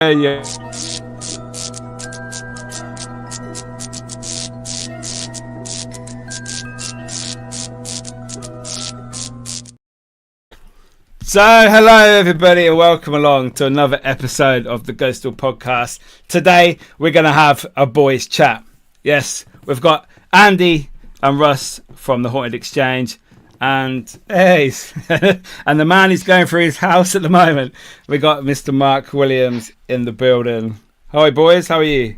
Yeah. So, hello everybody and welcome along to another episode of the Ghostoul Podcast. Today, we're going to have a boys chat. Yes, we've got Andy and Russ from the Haunted Exchange. And hey, and the man is going through his house at the moment. We got Mr. Mark Williams in the building. Hi boys, how are you?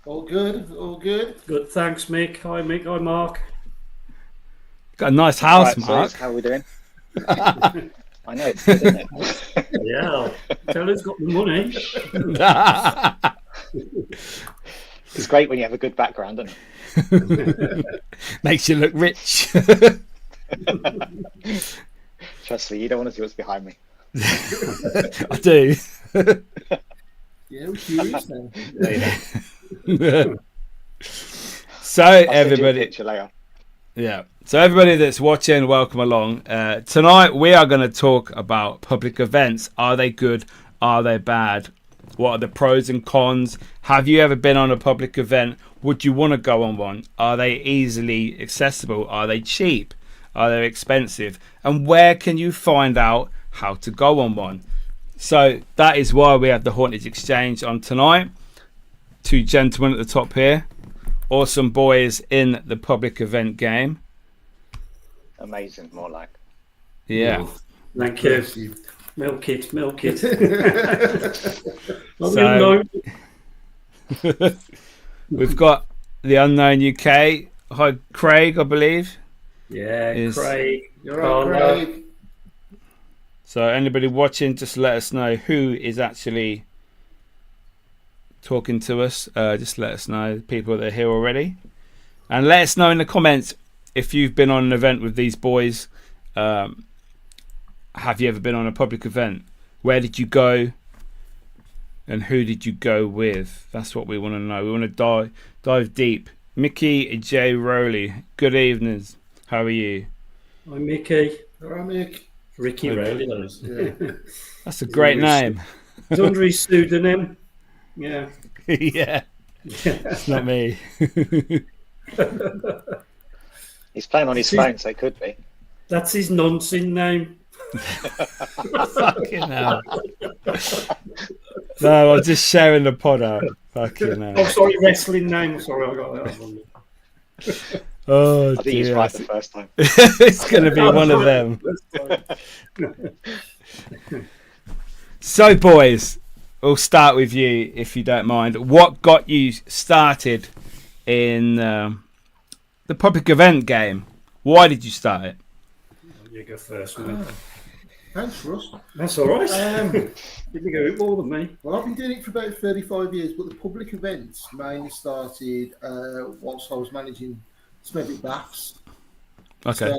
All good, all good. Good, thanks Mick. Hi Mick, hi Mark. Got a nice house, right, Mark. So how are we doing? I know, it's good, isn't it? Yeah, tell who's got the money. It's great when you have a good background, doesn't it? Makes you look rich. Trust me, you don't want to see what's behind me. I do. Yeah, we're curious now. There you go. So I'll send you a everybody, picture later. yeah. So everybody that's watching, welcome along. Tonight we are going to talk about public events. Are they good? Are they bad? What are the pros and cons? Have you ever been on a public event? Would you want to go on one? Are they easily accessible? Are they cheap? Are they expensive? And where can you find out how to go on one? So that is why we have the Haunted Exchange on tonight. Two gentlemen at the top here. Awesome boys in the public event game. Amazing, more like. Yeah. Thank you. Milk it. So, we've got the Unknown UK. Hi, Craig, I believe. Yeah, Craig. You're right, Craig. So anybody watching, just let us know who is actually talking to us. Just let us know, people that are here already. And let us know in the comments if you've been on an event with these boys. Have you ever been on a public event? Where did you go? And who did you go with? That's what we want to know. We want to dive deep. Mickey J. Rowley, good evenings. How are you? Hi Mickey. All right, Mick. Ricky Rowley, those. Yeah. That's a great name. It's under his pseudonym. Yeah. Yeah. It's not me. He's playing on his phone, so it could be. That's his nonsense name. Fucking hell. No, I'm just sharing the pod out. Fucking hell. Oh, sorry, wrestling name. Sorry, I got that one. Oh, I think he's right the first time. It's going to be one of them. So, boys, we'll start with you, if you don't mind. What got you started in the public event game? Why did you start it? You go first, mate. Thanks, Russ. That's all right. Didn't go more than me. Well, I've been doing it for about 35 years, but the public events mainly started whilst I was managing Smethwick Baths. Okay.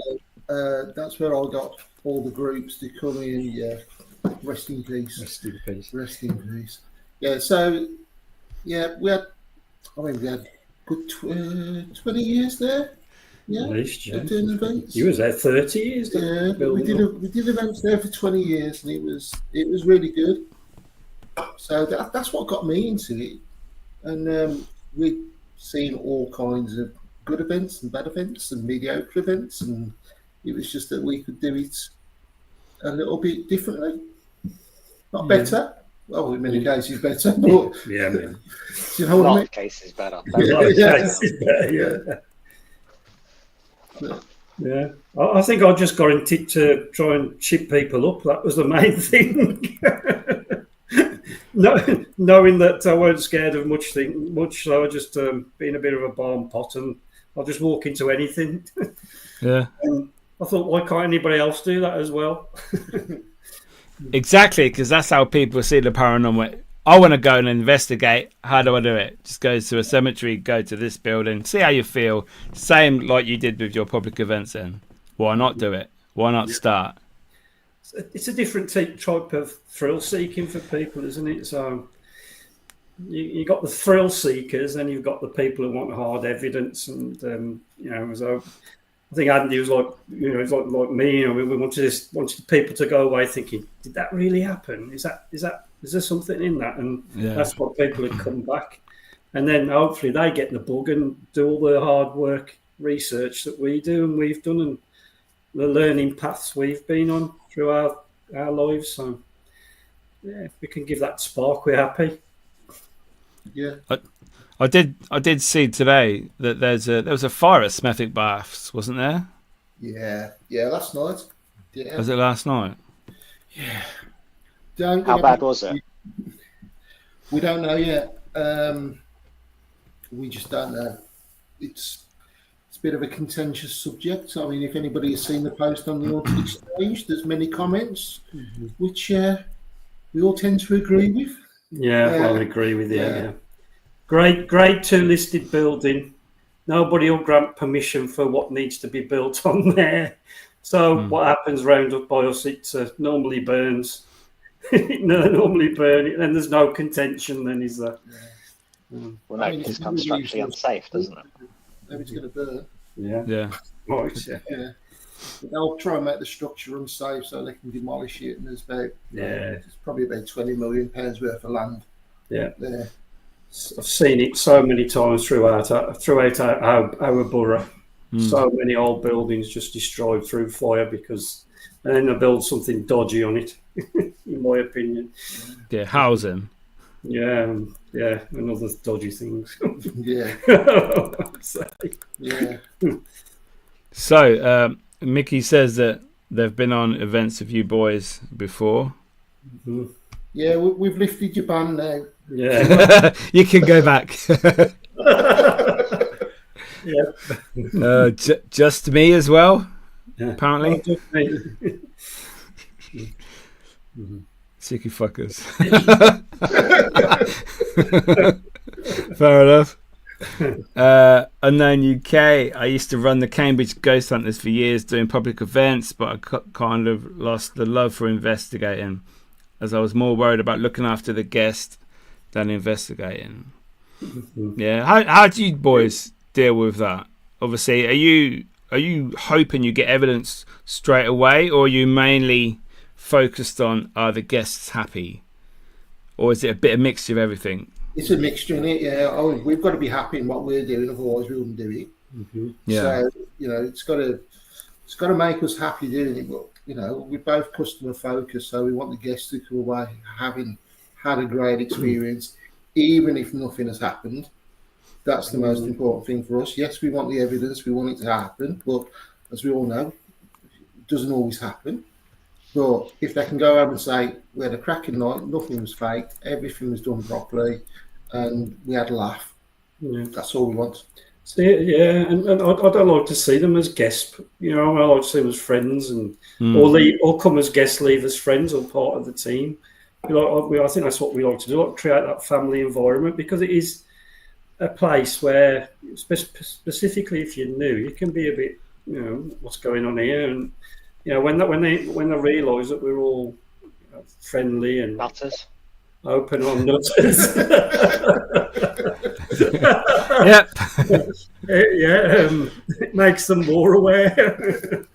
So that's where I got all the groups to come in. Yeah, rest in peace. Rest in peace. Yeah, so, yeah, we had good 20 years there. Yeah, At least, yeah. doing events. You was there 30 years. Yeah, we did events there for 20 years, and it was really good. So that's what got me into it, and we've seen all kinds of good events and bad events and mediocre events, and it was just that we could do it a little bit differently, not better. Well, in many cases better, but Yeah, man. you know what I A lot mean? of cases better. Yeah. I think I just got into it to try and chip people up. That was the main thing. Knowing that I weren't scared of much, so I just being a bit of a barn pot, and I'll just walk into anything. Yeah. And I thought, why can't anybody else do that as well? Exactly, because that's how people see the paranormal. I want to go and investigate. How do I do it? Just go to a cemetery, go to this building, see how you feel. Same like you did with your public events then. Why not do it? Why not start? It's a different type of thrill seeking for people, isn't it? So you got the thrill seekers, and you've got the people who want hard evidence, and so I think Andy was like, it's like me. We wanted people to go away thinking, did that really happen? Is that Is there something in that? And Yeah. that's what people would come back. And then hopefully they get the bug and do all the hard work research that we do and we've done and the learning paths we've been on through our lives. So, yeah, if we can give that spark, we're happy. Yeah. I did see today that there was a fire at Smethwick Baths, wasn't there? Yeah, last night. Yeah. Was it last night? How bad was it? We don't know yet. We just don't know. It's a bit of a contentious subject. I mean, if anybody has seen the post on the Haunted Exchange, there's many comments, which we all tend to agree with. Yeah, I agree with you. Yeah. Grade 2 listed building. Nobody will grant permission for what needs to be built on there. So what happens round up by us, it normally burns. Normally burn it, and there's no contention then, is there? Well, no, it becomes structurally unsafe, doesn't it? Maybe it's going to burn. Yeah. Right, Yeah. They'll try and make the structure unsafe so they can demolish it, and there's probably about £20 million worth of land. Yeah. There. I've seen it so many times throughout our borough. So many old buildings just destroyed through fire and then they build something dodgy on it, in my opinion. Yeah, housing. Yeah, and other dodgy things. Yeah. Yeah. So, Mickey says that they've been on events with you boys before. Yeah, we've lifted your ban now. Yeah. You can go back. Yeah. Just me as well, Yeah. apparently. Sicky fuckers. Fair enough. Unknown UK. I used to run the Cambridge Ghost Hunters for years doing public events, but I kind of lost the love for investigating as I was more worried about looking after the guest than investigating. Yeah. How do you boys deal with that? Obviously, are you hoping you get evidence straight away, or are you mainly focused on are the guests happy, or is it a bit of mixture of everything? It's a mixture in it, yeah. We've got to be happy in what we're doing, otherwise we wouldn't do it. Yeah. So it's got to make us happy doing it. But we're both customer focused, so we want the guests to come away having had a great experience, even if nothing has happened. That's the most important thing for us. Yes, we want the evidence, we want it to happen, but as we all know, it doesn't always happen. But if they can go home and say, we had a cracking night, nothing was fake, everything was done properly, and we had a laugh, that's all we want. So, yeah, and I don't like to see them as guests. I like to see them as friends, and or come as guests, leave as friends or part of the team. I think that's what we like to do, like create that family environment, because it is a place where, specifically if you're new, you can be a bit, what's going on here, and when they realise that we're all friendly and Nutters. open on nutters. Yep. It makes them more aware.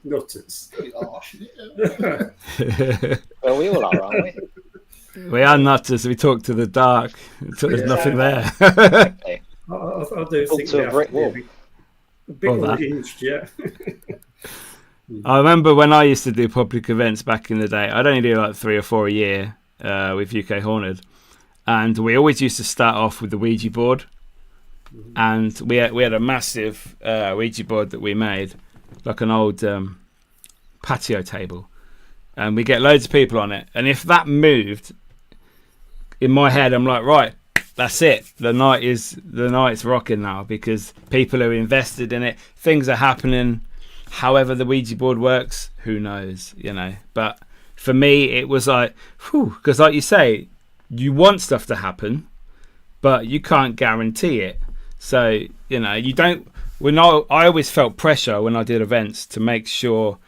Nutters. Well, we all are, aren't we? We are nutters. We talk to the dark. There's nothing there. Exactly. I do Talk think to we a have brick to be wall. a bit Or more that. hinged, yeah. I remember when I used to do public events back in the day. I'd only do like 3 or 4 a year with UK Haunted, and we always used to start off with the Ouija board. And we had a massive Ouija board that we made, like an old patio table, and we get loads of people on it. And if that moved, in my head, I'm like, right, that's it. The night's rocking now, because people are invested in it. Things are happening. However the Ouija board works, who knows, But for me, it was like, because like you say, you want stuff to happen, but you can't guarantee it. So, you don't. I always felt pressure when I did events to make sure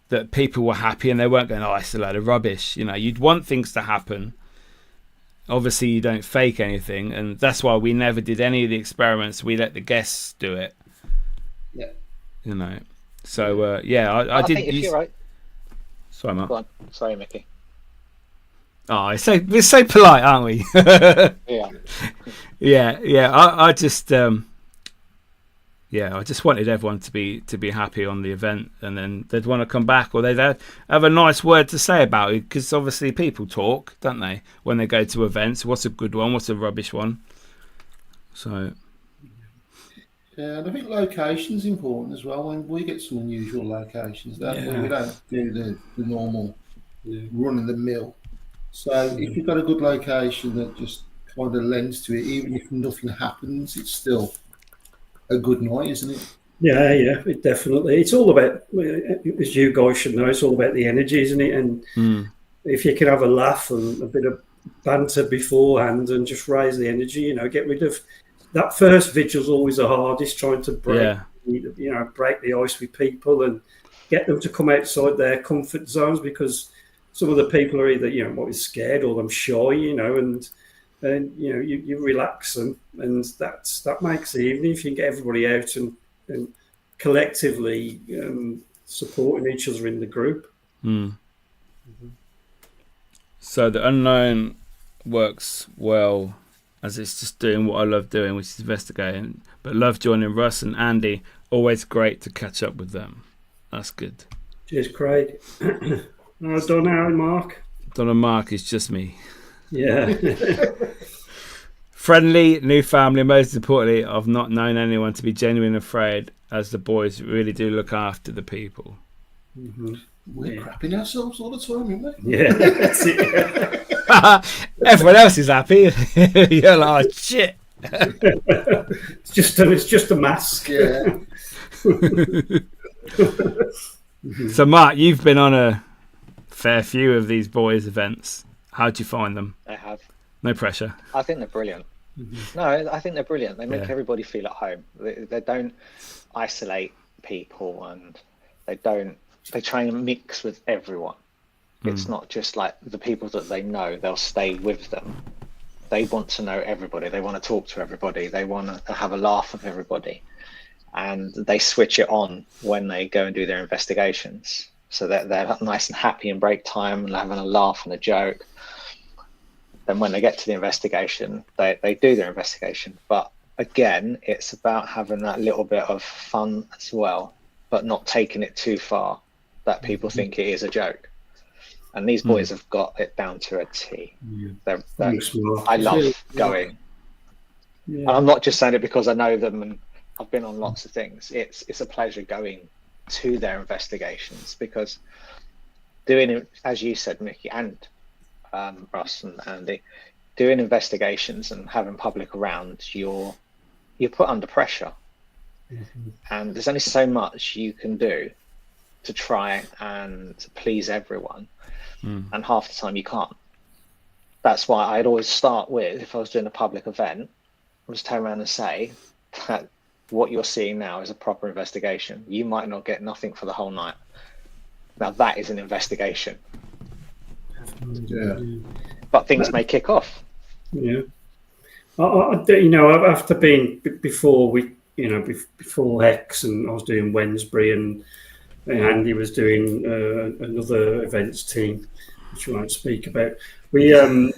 that people were happy and they weren't going, it's a load of rubbish. You'd want things to happen. Obviously, you don't fake anything, and that's why we never did any of the experiments. We let the guests do it. Yeah. So I did. Think if you're right. Sorry, Mark. Go on. Sorry, Mickey. Oh, we're so polite, aren't we? Yeah. Yeah. I just I just wanted everyone to be happy on the event, and then they'd want to come back, or they'd have a nice word to say about it, because obviously people talk, don't they, when they go to events? What's a good one? What's a rubbish one? So. Yeah, and I think location's important as well. When we get some unusual locations, don't we? We don't do the normal run of the mill. So if you've got a good location that just kind of lends to it, even if nothing happens, it's still a good night, isn't it? Yeah, it definitely. It's all about, as you guys should know, it's all about the energy, isn't it? And if you can have a laugh and a bit of banter beforehand and just raise the energy, get rid of that first vigil's always the hardest, trying to break the ice with people and get them to come outside their comfort zones, because some of the people are either scared or them shy, and you relax them, and that makes the evening if you can get everybody out and collectively supporting each other in the group. So the unknown works well, as it's just doing what I love doing, which is investigating, but love joining Russ and Andy. Always great to catch up with them. That's good. Cheers, Craig. Donna and Mark. Donna and Mark is just me. Yeah. Friendly, new family. Most importantly, I've not known anyone to be genuinely afraid, as the boys really do look after the people. We're crapping ourselves all the time, aren't we? Yeah, that's it. Everyone else is happy. You're like, oh, shit. It's just a mask. Yeah. So, Mark, you've been on a fair few of these boys' events. How do you find them? I have. No pressure. I think they're brilliant. No, I think they're brilliant. They make everybody feel at home. They don't isolate people, and they try and mix with everyone. It's not just like the people that they know, they'll stay with them. They want to know everybody. They want to talk to everybody. They want to have a laugh with everybody. And they switch it on when they go and do their investigations. So that they're nice and happy in break time and having a laugh and a joke. Then when they get to the investigation, they do their investigation. But again, it's about having that little bit of fun as well, but not taking it too far that people think it is a joke. And these boys have got it down to a T. I love going. Yeah. And I'm not just saying it because I know them and I've been on lots of things. It's a pleasure going to their investigations, because doing it, as you said, Mickey, and Russ and Andy, doing investigations and having public around, you're put under pressure. And there's only so much you can do to try and please everyone. And half the time you can't. That's why I'd always start with, if I was doing a public event, I was turn around and say that what you're seeing now is a proper investigation. You might not get nothing for the whole night. Now that is an investigation. Yeah. But things may kick off. Yeah. After being before before X, and I was doing Wednesbury, and Andy was doing another events team, which we won't speak about. I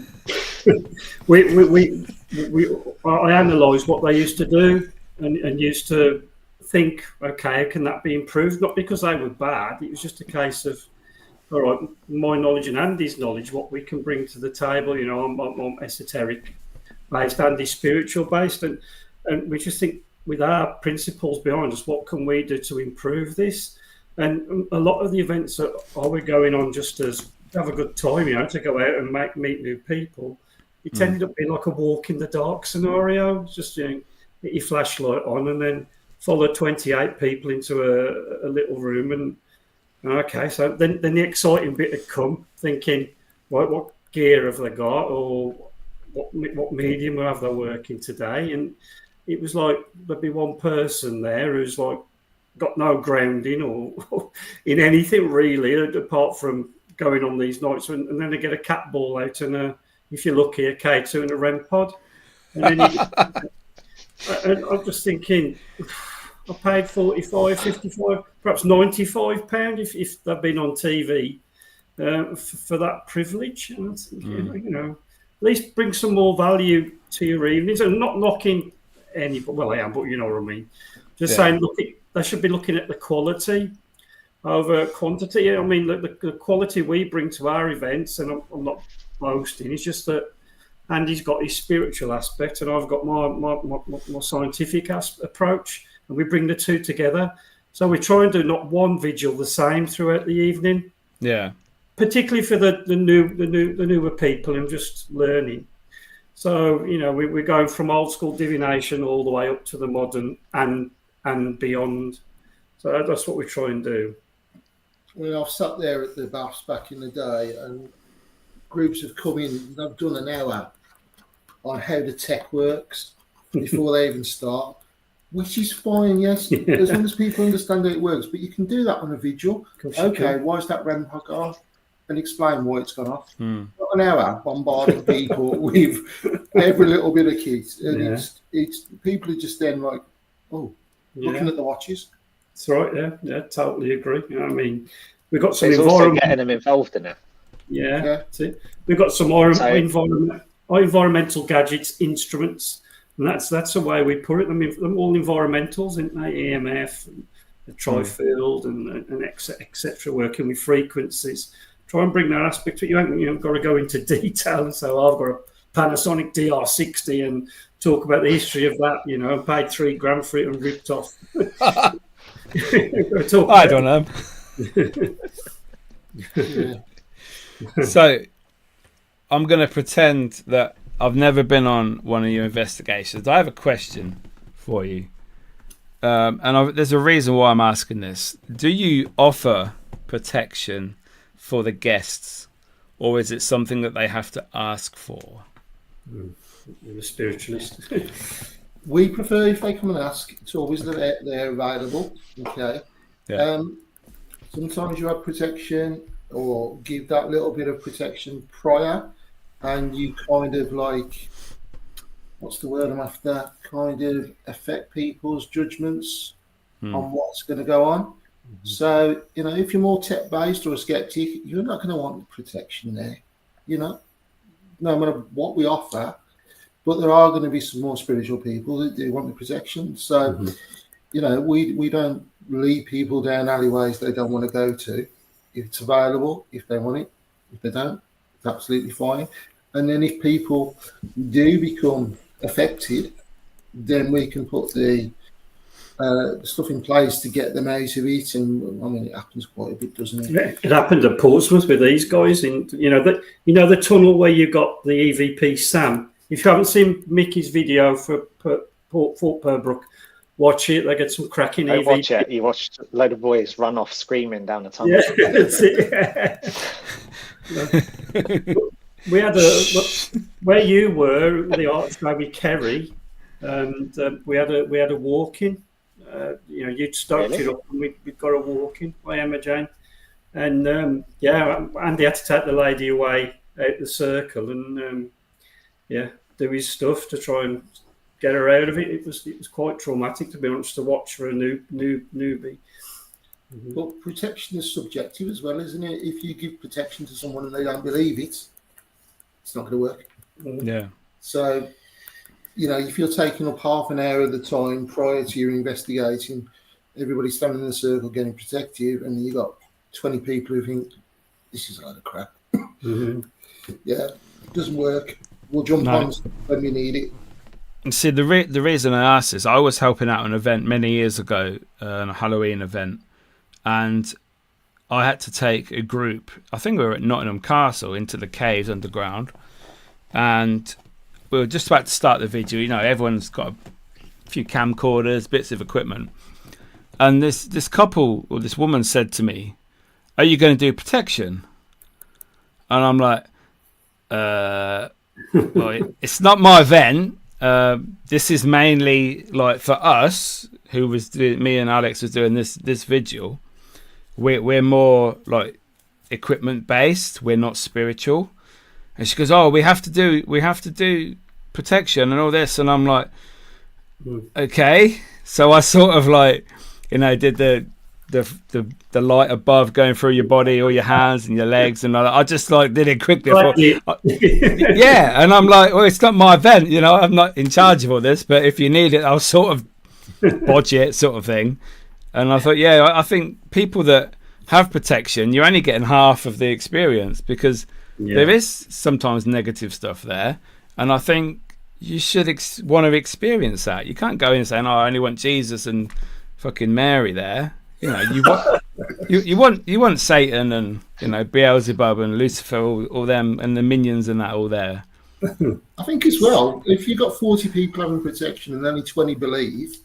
analysed what they used to do and used to think, okay, how can that be improved? Not because they were bad, it was just a case of, all right, my knowledge and Andy's knowledge, what we can bring to the table. I'm esoteric based, Andy's spiritual based, and we just think, with our principles behind us, what can we do to improve this? And a lot of the events that we're going on just as have a good time, to go out and meet new people, it ended up being like a walk in the dark scenario. Just get your flashlight on and then follow 28 people into a little room, and okay, so then the exciting bit had come, thinking, right, what gear have they got, or what medium have they working today? And it was like there'd be one person there who's like got no grounding or in anything really, apart from going on these nights, and then they get a cat ball out and if you're lucky, a K2 and a REM pod. And then and I'm just thinking, I paid 45, 55, perhaps £95 if they've been on TV for that privilege, and you know, at least bring some more value to your evenings. And not knocking any, well, I am, but you know what I mean. Just saying, look, they should be looking at the quality over quantity. I mean, the quality we bring to our events, and I'm not boasting. It's just that Andy's got his spiritual aspect, and I've got my scientific approach, and we bring the two together. So we try and do not one vigil the same throughout the evening. Yeah. Particularly for the newer people and just learning. So, you know, we're going from old school divination all the way up to the modern and beyond. So that's what we try and do. Well, I've sat there at the baths back in the day, and groups have come in. They've done an hour on how the tech works before they even start, which is fine, yes, as long as people understand how it works. But you can do that on a vigil. Okay, why is that REM pod off? And explain why it's gone off. Not an hour bombarding people with every little bit of kit. And it's people are just then like, looking at the watches. That's right, yeah, totally agree. You know what I mean? We've got some also getting them involved in it. Yeah. We've got some environmental gadgets, instruments, and that's the way we put it. I mean, they're all environmentals, isn't they? EMF, and the tri-field, and etc. Working with frequencies. Try and bring that aspect to it. You haven't got to go into detail. And so I've got a Panasonic DR60 and talk about the history of that. You know, paid $3,000 for it and ripped off. I don't know. So I'm going to pretend that I've never been on one of your investigations. I have a question for you. There's a reason why I'm asking this. Do you offer protection for the guests, or is it something that they have to ask for? You're a spiritualist. We prefer if they come and ask. It's always they're available. Okay. Yeah. Sometimes you have protection, or give that little bit of protection prior, and you kind of like, what's the word I'm after? Kind of affect people's judgments on what's going to go on. So, you know, if you're more tech-based or a skeptic, you're not going to want protection there, you know, no matter what we offer. But there are going to be some more spiritual people that do want the protection. So, you know, we don't lead people down alleyways they don't want to go to. If it's available, if they want it. If they don't, it's absolutely fine. And then if people do become affected, then we can put the stuff in place to get them out of it. And I mean, it happens quite a bit, doesn't it? It happened at Portsmouth with these guys. And the tunnel where you got the EVP Sam. If you haven't seen Mickey's video for Fort Purbrook, watch it. They get some cracking EVP. Watch it. You watched a load of boys run off screaming down the tunnel. Yeah, that's it. We had where you were, the Archbishop Kerry, and we had a walk-in. You'd stoked it up, and we'd got a walk-in by Emma Jane, and Andy had to take the lady away out the circle and do his stuff to try and get her out of it. It was quite traumatic, to be honest, to watch for a newbie. But protection is subjective as well, isn't it? If you give protection to someone and they don't believe it, it's not going to work. Yeah. So, you know, if you're taking up half an hour of the time prior to your investigating, everybody's standing in a circle getting protective, and you got 20 people who think this is a load of crap. Yeah, it doesn't work. We'll jump on when we need it. And see, the reason I asked this, I was helping out an event many years ago, a Halloween event, and I had to take a group, I think we were at Nottingham Castle, into the caves underground, and we were just about to start the video. You know, everyone's got a few camcorders, bits of equipment, and this couple, or this woman, said to me, "Are you going to do protection?" And I'm like, well, it's not my event. This is mainly like for us, who was doing, me and Alex was doing this vigil. We're more like equipment based. We're not spiritual. And she goes, "Oh, we have to do protection and all this." And I'm like, okay. So I sort of like, you know, did the the light above going through your body or your hands and your legs, and I just like did it quickly. Yeah, and I'm like, well, it's not my event, you know, I'm not in charge of all this, but if you need it, I'll sort of bodge it, sort of thing. And I thought, yeah, I think people that have protection, you're only getting half of the experience, because there is sometimes negative stuff there, and I think you should want to experience that. You can't go in saying, "Oh, I only want Jesus and fucking Mary there." You know, you want Satan and, you know, Beelzebub and Lucifer, all them, and the minions and that all there. I think as well, if you've got 40 people having protection and only 20 believe,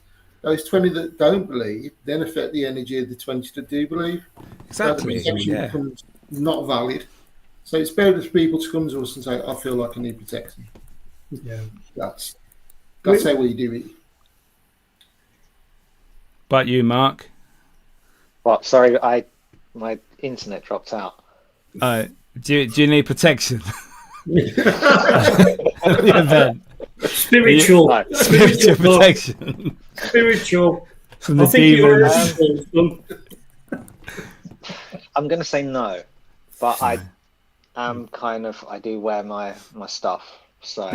those 20 that don't believe then affect the energy of the 20 that do believe. Exactly. So the protection becomes not valid. So it's better for people to come to us and say, "I feel like I need protection." Yeah, that's how we do it. But you, Mark? What? Sorry, my internet dropped out. Do you need protection? Spiritual protection. Spiritual. From the demons. I'm going to say no, but I am I do wear my stuff. So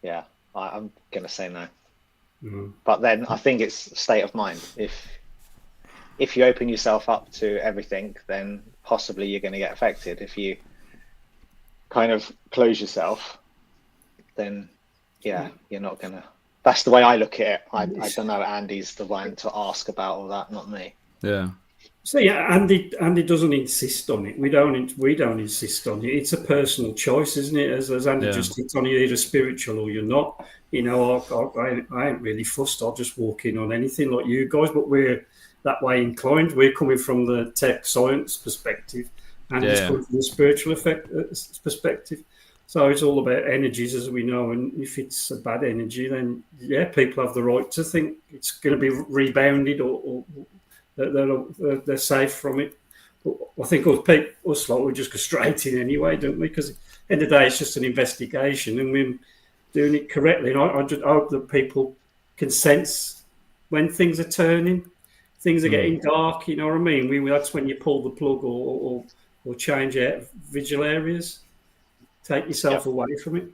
yeah, I'm going to say no. Mm-hmm. But then I think it's state of mind. If you open yourself up to everything, then possibly you're going to get affected. If you kind of close yourself, then you're not going to. That's the way I look at it. I don't know. Andy's the one to ask about all that, not me. Yeah. So Andy doesn't insist on it. We don't insist on it. It's a personal choice, isn't it? As Andy just hits on, you're either spiritual or you're not. You know, I ain't really fussed. I'll just walk in on anything like you guys, but we're that way inclined. We're coming from the tech science perspective, and it's coming from the spiritual perspective. So it's all about energies, as we know. And if it's a bad energy, then people have the right to think it's going to be rebounded or they're safe from it. But I think us lot, we just go straight in anyway, don't we? Because at the end of the day, it's just an investigation, and we're doing it correctly. And I just hope that people can sense when things are turning, things are getting dark. You know what I mean? That's when you pull the plug or change out vigil areas. Take yourself away from it.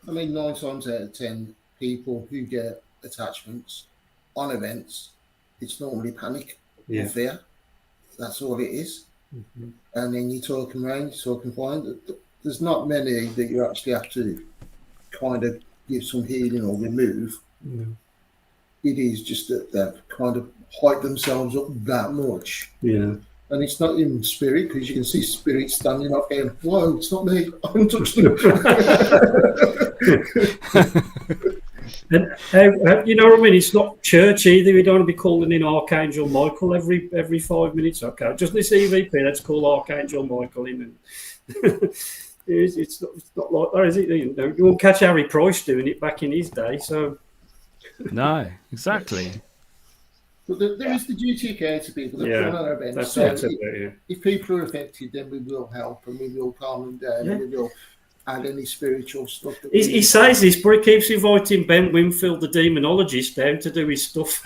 I mean, 9 times out of 10, people who get attachments on events, it's normally panic or fear. That's all it is. Mm-hmm. And then you're talking range, talking fine. There's not many that you actually have to kind of give some healing or remove. Mm-hmm. It is just that they've kind of hyped themselves up that much. Yeah. And it's not in spirit, because you can see spirit standing up going, "Whoa, it's not me. I haven't touched them." And you know what I mean? It's not church either. We don't want to be calling in Archangel Michael every 5 minutes. Okay, just this EVP, let's call Archangel Michael in. And it's not like that, is it? You won't catch Harry Price doing it back in his day. So no, exactly. But there is the duty of care to people that run our events. So if people are affected, then we will help and we will calm them down and we will add any spiritual stuff. He says this, but he keeps inviting Ben Winfield, the demonologist, down to do his stuff.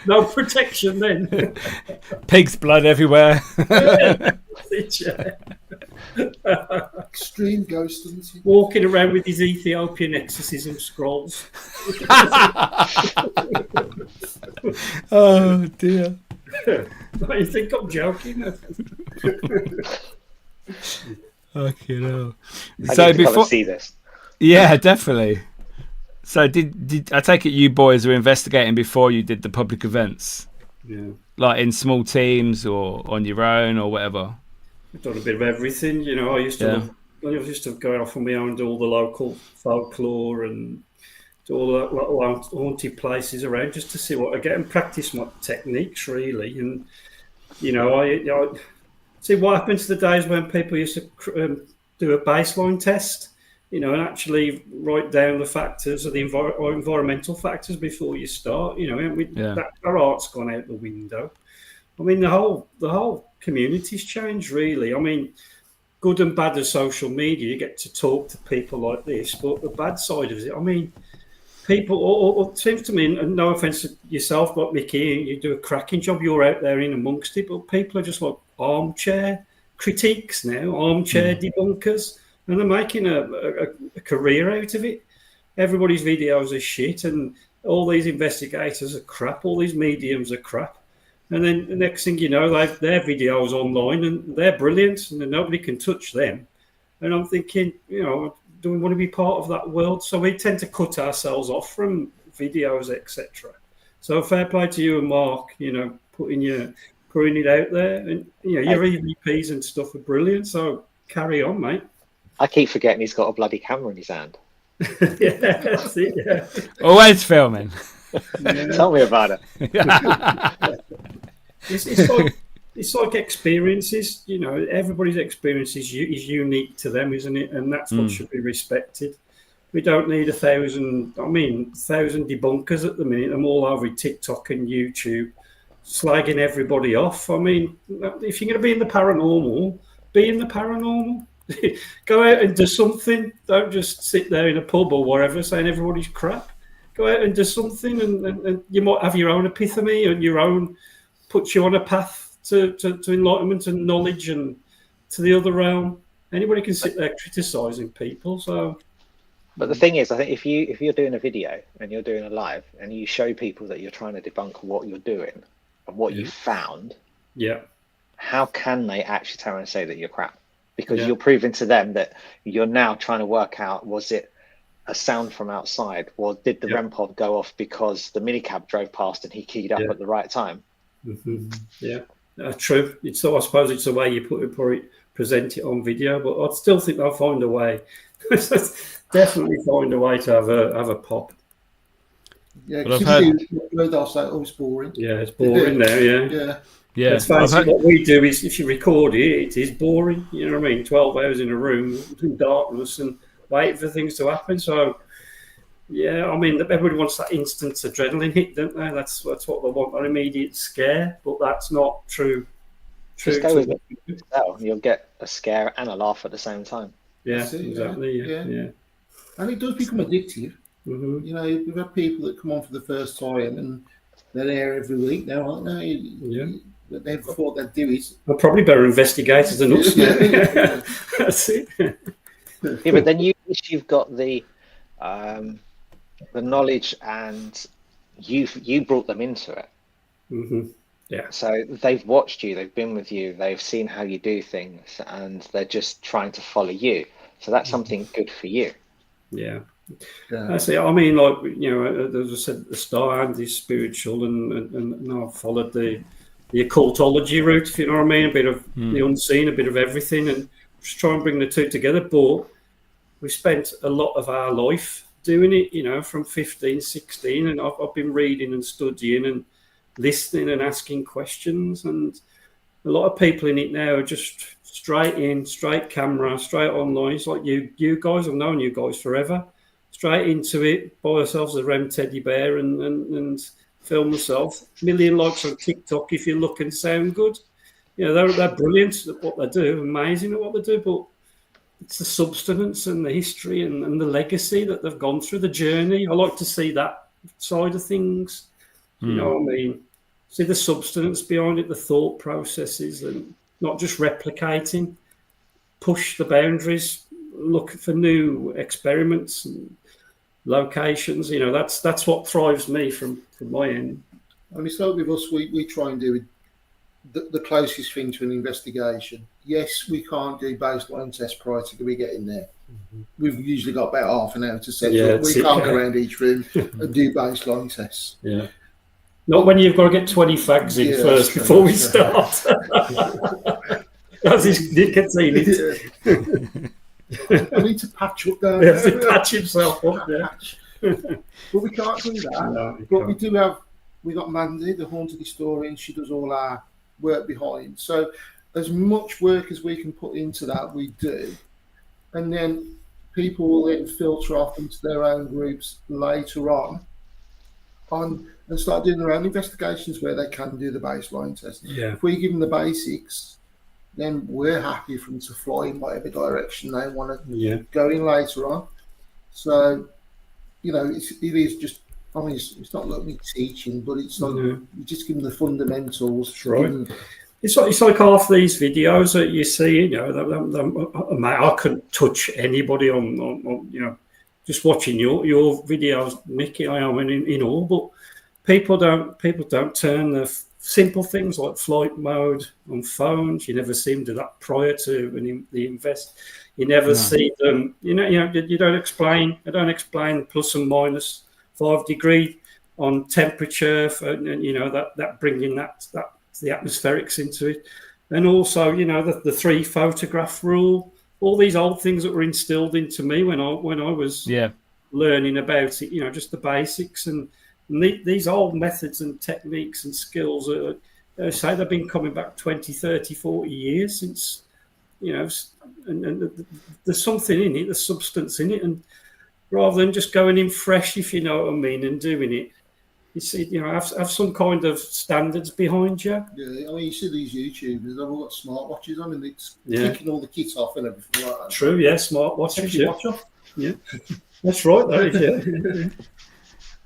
No protection then. Pig's blood everywhere. Extreme ghost hunting. Walking around with his Ethiopian exorcism scrolls. Oh dear. You think I'm joking? Okay, no. So need to before see this. Yeah, definitely. So did I take it you boys were investigating before you did the public events? Yeah. Like in small teams or on your own or whatever? I've done a bit of everything, you know. I used to go off on my own, do all the local folklore and do all the little haunted places around just to see what I get and practice my techniques really. And you know, I see what happens to the days when people used to do a baseline test, you know, and actually write down the factors or the environmental factors before you start. You know, our art's gone out the window. I mean, the whole community's changed, really. I mean, good and bad of social media, you get to talk to people like this, but the bad side of it, I mean, people, or it seems to me, and no offence to yourself, but Mickey, you do a cracking job. You're out there in amongst it, but people are just like armchair critiques now, armchair debunkers, and they're making a career out of it. Everybody's videos are shit, and all these investigators are crap, all these mediums are crap. And then the next thing you know, their videos online, and they're brilliant, and nobody can touch them. And I'm thinking, do we want to be part of that world? So we tend to cut ourselves off from videos, etc. So fair play to you and Mark, putting it out there, and your EVPs and stuff are brilliant. So carry on, mate. I keep forgetting he's got a bloody camera in his hand. Yeah, that's it. Yeah. Always filming. Tell me about it. It's like experiences, everybody's experience is unique to them, isn't it? And that's what should be respected. We don't need 1,000 debunkers at the minute. I'm all over TikTok and YouTube, slagging everybody off. I mean, if you're going to be in the paranormal, be in the paranormal. Go out and do something. Don't just sit there in a pub or wherever saying everybody's crap. Go out and do something, and you might have your own epiphany and your own, puts you on a path to enlightenment and knowledge and to the other realm. Anybody can sit there criticising people. So, but the thing is, I think if you're doing a video and you're doing a live and you show people that you're trying to debunk what you're doing and what you found, how can they actually turn and say that you're crap? Because you're proving to them that you're now trying to work out, was it a sound from outside, or did the REM pod go off because the minicab drove past and he keyed up at the right time? Yeah, true. I suppose it's the way you present it on video, but I still think they'll find a way. Definitely find a way to have a pop. Yeah, because they'll say, "Oh, it's boring." Yeah, it's boring now. Yeah. It's fancy. What we do is, if you record it is boring. You know what I mean? 12 hours in a room in darkness and waiting for things to happen. So, yeah, I mean, everybody wants that instant adrenaline hit, don't they? That's what they want, an immediate scare. But that's not true. Just go with it. You'll get a scare and a laugh at the same time. Yeah, exactly. Yeah. And it does become addictive. We've had people that come on for the first time and they're there every week now, aren't they? Yeah. But they thought they'd do it. They're probably better investigators than us. That's it. Yeah, but then you've got the knowledge, and you brought them into it. Yeah. So they've watched you, they've been with you, they've seen how you do things, and they're just trying to follow you. So that's something good for you. Yeah. That's it. I mean, like, as I said at the start, Andy's spiritual, and I've followed the occultology route, if you know what I mean, a bit of the unseen, a bit of everything, and just try and bring the two together. But we spent a lot of our life doing it, from 15, 16, and I've been reading and studying and listening and asking questions, and a lot of people in it now are just straight in, straight camera, straight online. It's like you guys, I've known you guys forever. Straight into it, buy yourselves a REM teddy bear and film yourself. 1 million likes on TikTok if you look and sound good. They're brilliant at what they do, amazing at what they do, but it's the substance and the history and the legacy that they've gone through, the journey. I like to see that side of things. You know what I mean? See the substance behind it, the thought processes, and not just replicating. Push the boundaries, look for new experiments and locations. That's what thrives me from my end. And it's like with us, we try and do the closest thing to an investigation. Yes, we can't do baseline tests prior to we get in there. We've usually got about half an hour to set up. We can't go around each room and do baseline tests. Yeah. Not when you've got to get 20 fags in first before we start. That's his nicotine. I need to patch up there. He has to patch himself up. But we can't do that. No, we got Mandy, the haunted historian. She does all our work behind. So as much work as we can put into that, we do. And then people will then filter off into their own groups later on and start doing their own investigations where they can do the baseline test. Yeah. If we give them the basics, then we're happy for them to fly in whatever direction they want to go in later on. So you know, it is just. I mean, it's not like me teaching, but it's like you just give them the fundamentals. That's right. It's like half these videos that you see. You know, I couldn't touch anybody on you know, just watching your videos, Mickey. I am in all, but people don't turn the simple things like flight mode on phones. You never see them do that prior to when they invest. You never see them. You know, you don't explain. I don't explain plus and minus 5 degree on temperature, and you know that bringing that the atmospherics into it, and also you know the 3 photograph rule. All these old things that were instilled into me when I was learning about it. You know, just the basics and these old methods and techniques and skills are, say they've been coming back 20, 30, 40 years since, you know, and there's something in it, there's substance in it, and rather than just going in fresh, if you know what I mean, and doing it, you see, you know, have some kind of standards behind you. Yeah, I mean, you see these YouTubers, they've all got smartwatches on and it's taking all the kits off and everything like that. True, yeah, smartwatches, watch off. Yeah, that's right, that is, yeah.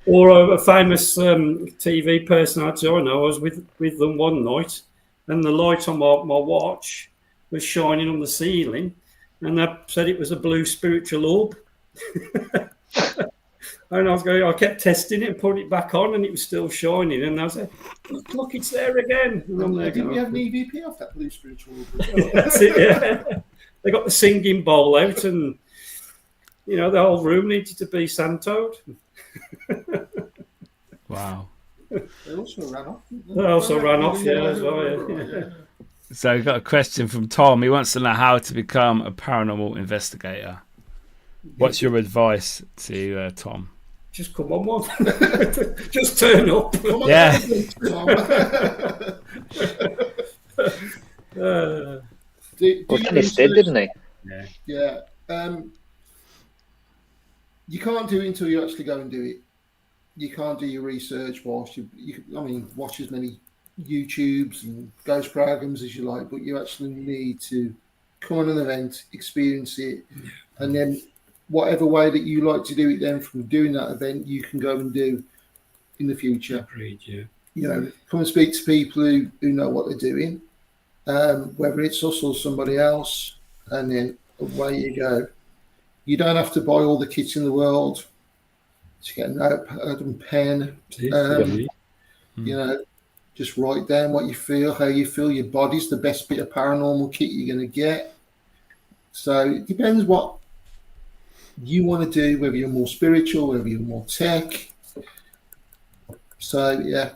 Or a famous TV personality I know, I was with them one night, and the light on my watch was shining on the ceiling, and they said it was a blue spiritual orb. And I kept testing it and putting it back on, and it was still shining. And I was like, "Look, it's there again." And didn't you have an EVP off that blue spiritual orb? That's it. Yeah, they got the singing bowl out, and you know the whole room needed to be Santoed. Wow. They also ran off. As well. Yeah. So I've got a question from Tom. He wants to know how to become a paranormal investigator. What's your advice to Tom? Just come on, one. Just turn up. Yeah. Dennis did, didn't he? Yeah. You can't do it until you actually go and do it. You can't do your research whilst watch as many YouTubes and ghost programs as you like, but you actually need to come on an event, experience it, and then whatever way that you like to do it, then from doing that event, you can go and do in the future. Agreed, yeah. You know, come and speak to people who know what they're doing, whether it's us or somebody else, and then away you go. You don't have to buy all the kits in the world to get a notepad and pen. You know, just write down what you feel, how you feel. Your body's the best bit of paranormal kit you're going to get. So it depends what you want to do, whether you're more spiritual, whether you're more tech. So, yeah.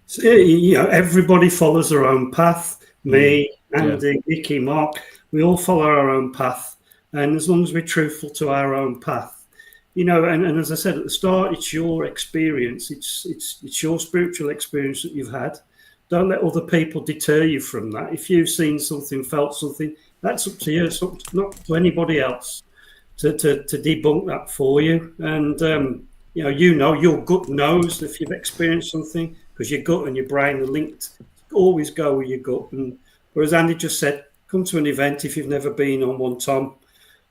So, you know, everybody follows their own path. Me, Andy, Nicky, Mark, we all follow our own path. And as long as we're truthful to our own path, you know, and as I said at the start, it's your experience. It's your spiritual experience that you've had. Don't let other people deter you from that. If you've seen something, felt something, that's up to you. It's not to anybody else to debunk that for you. And, you know, your gut knows if you've experienced something, because your gut and your brain are linked. Always go with your gut. And whereas Andy just said, come to an event if you've never been on one, Tom,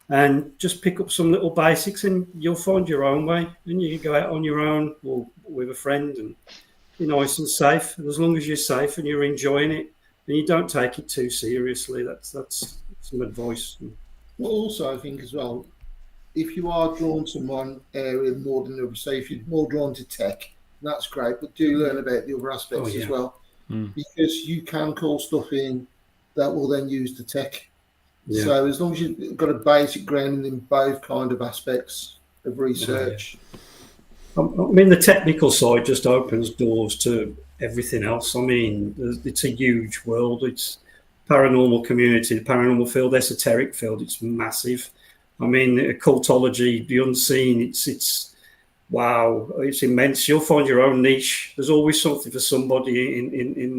and just pick up some little basics and you'll find your own way. And you can go out on your own or with a friend and be nice and safe. And as long as you're safe and you're enjoying it and you don't take it too seriously, that's some advice. Well, also, I think as well, if you are drawn to one area more than the other, say if you're more drawn to tech, that's great, but do learn about the other aspects as well, because you can call stuff in that will then use the tech. Yeah. So as long as you've got a basic grounding in both kind of aspects of research. I mean, the technical side just opens doors to everything else. I mean, it's a huge world. It's paranormal community, the paranormal field, esoteric field. It's massive. I mean, occultology, the unseen. It's wow. It's immense. You'll find your own niche. There's always something for somebody in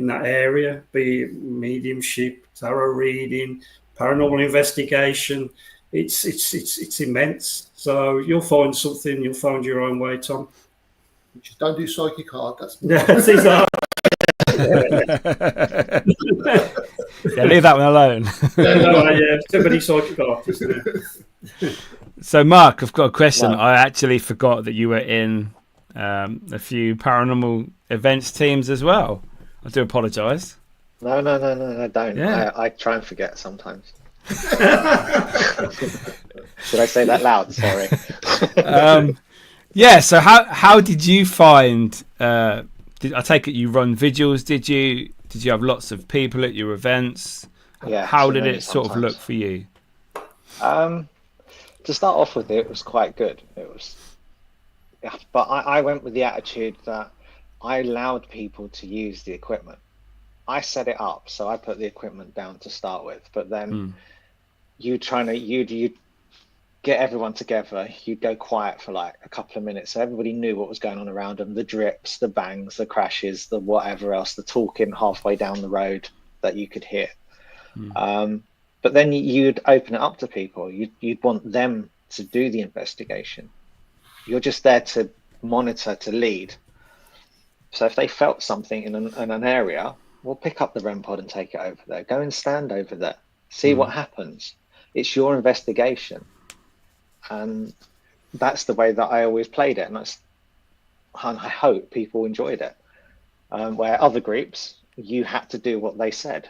that area. Be it mediumship, tarot reading, paranormal investigation. It's immense. So you'll find something. You'll find your own way, Tom. Just don't do psychic art. Leave that one alone. Too many psychic artists. So, Mark, I've got a question. No. I actually forgot that you were in a few paranormal events teams as well. I do apologise. No, don't. Yeah. I try and forget sometimes. Should I say that loud? Sorry. Yeah. So, how did you find? I take it you run vigils. Did you have lots of people at your events? Yeah. How did it sort of look for you? To start off with, it was quite good. But I went with the attitude that I allowed people to use the equipment. I set it up, so I put the equipment down to start with. But then you'd get everyone together. You'd go quiet for like a couple of minutes, so everybody knew what was going on around them: the drips, the bangs, the crashes, the whatever else, the talking halfway down the road that you could hear. But then you'd open it up to people. You'd want them to do the investigation. You're just there to monitor, to lead. So if they felt something in an area, we'll pick up the REM pod and take it over there. Go and stand over there. See what happens. It's your investigation. And that's the way that I always played it. And I hope people enjoyed it. Where other groups, you had to do what they said.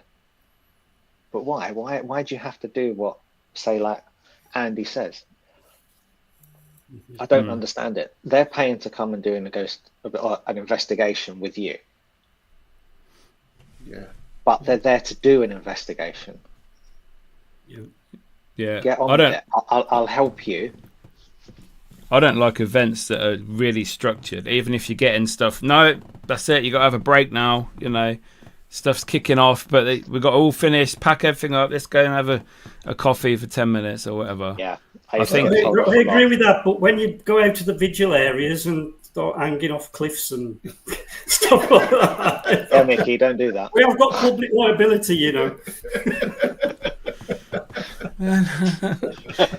But why? Why do you have to do what, say, like Andy says? I don't understand it. They're paying to come and do an investigation with you. Yeah. But they're there to do an investigation. Yeah. Get on with it. I'll help you. I don't like events that are really structured. Even if you're getting stuff, no, that's it. You got to have a break now. Stuff's kicking off, but we got all finished. Pack everything up. Let's go and have a coffee for 10 minutes or whatever. Yeah, I agree with that. But when you go out to the vigil areas and start hanging off cliffs and stuff like that, yeah, Mickey, don't do that. We have got public liability,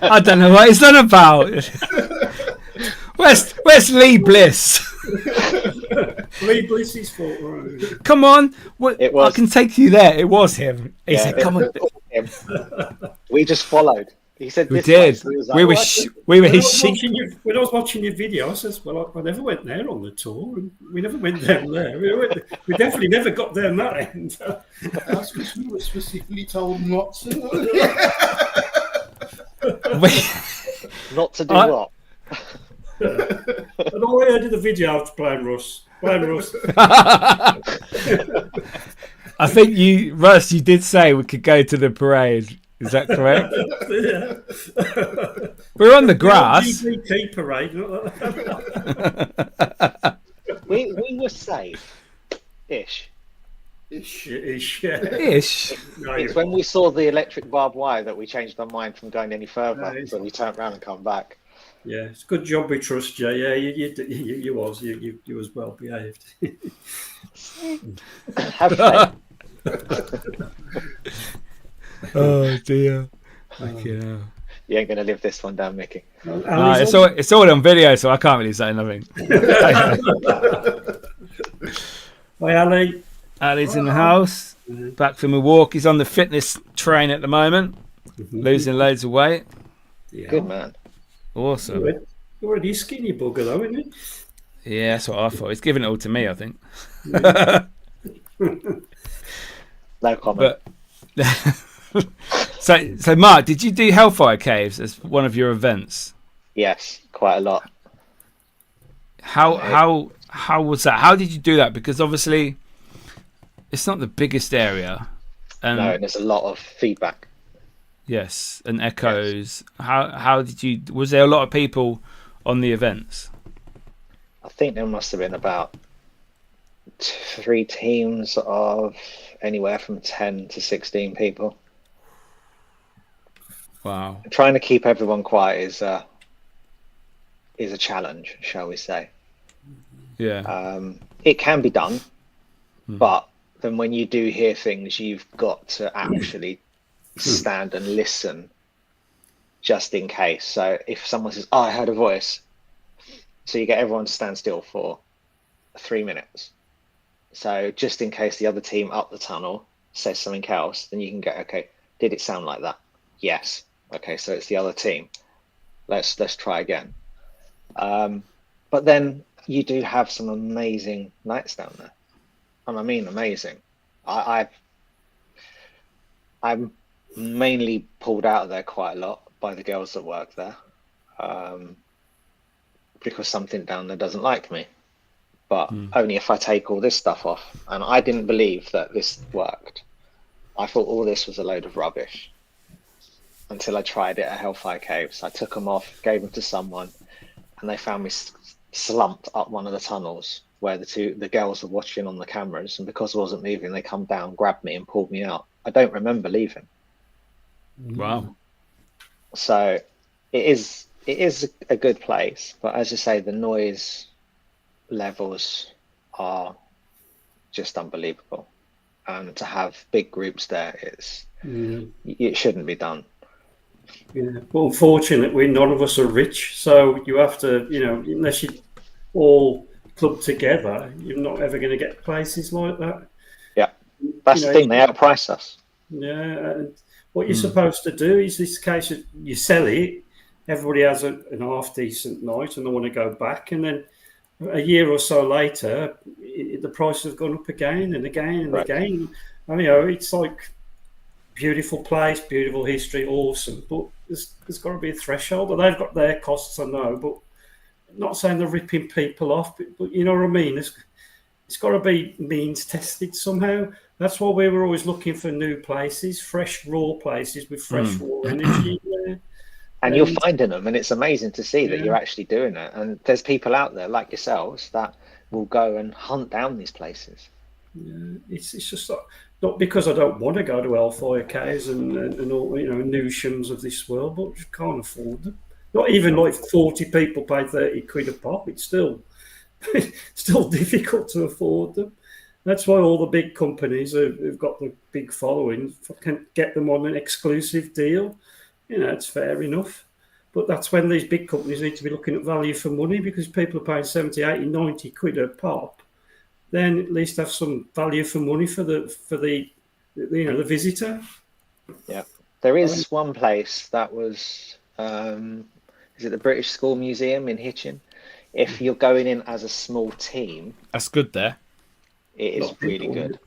I don't know what it's done about. Where's Lee Bliss? Lee Bliss's fault. Right. Come on, It was. I can take you there. It was him. He said, "Come on." We just followed. He said, We this did. way. So We were his sheep. When I was watching your video, I says, "Well, I never went there on the tour, and we never went down there. We definitely never got down that end." That's because we were specifically told not to. Not to do what? And all I heard of the video, I was blame Russ. I think Russ, you did say we could go to the parade. Is that correct? Yeah. We're on the grass. LGBT parade. We were safe. Ish. Yeah. Ish. No, It's when we saw the electric barbed wire that we changed our mind from going any further. No, So we turned around and come back. Yeah, it's a good job we trust you. Yeah, you was well behaved. Have faith. Oh dear. Okay. You ain't going to live this one down, Mickey. No, it's all on video, so I can't really say nothing. Hi, Ali. Ali's in the house, back from a walk. He's on the fitness train at the moment, losing loads of weight. Yeah. Good man. Awesome. You're already a skinny bugger, though, isn't it? Yeah, that's what I thought. He's giving it all to me, I think. No comment. But so Mark, did you do Hellfire Caves as one of your events? Yes, quite a lot. How was that? How did you do that? Because obviously it's not the biggest area. No, and there's a lot of feedback. Yes, and echoes. Yes. How did you? Was there a lot of people on the events? I think there must have been about 3 teams of anywhere from 10 to 16 people. Wow. Trying to keep everyone quiet is a challenge, shall we say. Yeah. It can be done, but then when you do hear things, you've got to actually stand and listen just in case. So if someone says, "Oh, I heard a voice," so you get everyone to stand still for 3 minutes. So just in case the other team up the tunnel says something else, then you can go, "Okay, did it sound like that?" Yes. Okay, so it's the other team. Let's try again. But then you do have some amazing nights down there, and I mean amazing. I'm mainly pulled out of there quite a lot by the girls that work there, because something down there doesn't like me. But only if I take all this stuff off. And I didn't believe that this worked. I thought all this was a load of rubbish until I tried it at Hellfire Caves. I took them off, gave them to someone, and they found me slumped up one of the tunnels where the girls were watching on the cameras. And because I wasn't moving, they come down, grabbed me, and pulled me out. I don't remember leaving. Wow. So it is a good place, but as you say, the noise levels are just unbelievable, and to have big groups there, it shouldn't be done. Yeah. Well, unfortunately, none of us are rich, so you have to, unless you all club together, you're not ever going to get places like that. Yeah, that's the thing, they outprice us. Yeah, and what you're supposed to do is this case of you sell it, everybody has an half decent night and they want to go back, and then a year or so later the price has gone up again and again and again. I mean, it's like beautiful place, beautiful history, awesome, but there's got to be a threshold. But they've got their costs, I know, but I'm not saying they're ripping people off, but you know what I mean. It's got to be means tested somehow. That's why we were always looking for new places, fresh, raw places with fresh, raw energy there. And you're finding them, and it's amazing to see that you're actually doing it. And there's people out there like yourselves that will go and hunt down these places. Yeah, it's just not because I don't want to go to Hellfire Caves and all, Newshams of this world, but just can't afford them. Not even like 40 people pay 30 quid a pop. It's still difficult to afford them. That's why all the big companies who've got the big following can get them on an exclusive deal. It's fair enough. But that's when these big companies need to be looking at value for money, because people are paying 70, 80, 90 quid a pop. Then at least have some value for money for the visitor. Yeah. There is one place that was, is it the British School Museum in Hitchin? If you're going in as a small team. That's good there. It is really good.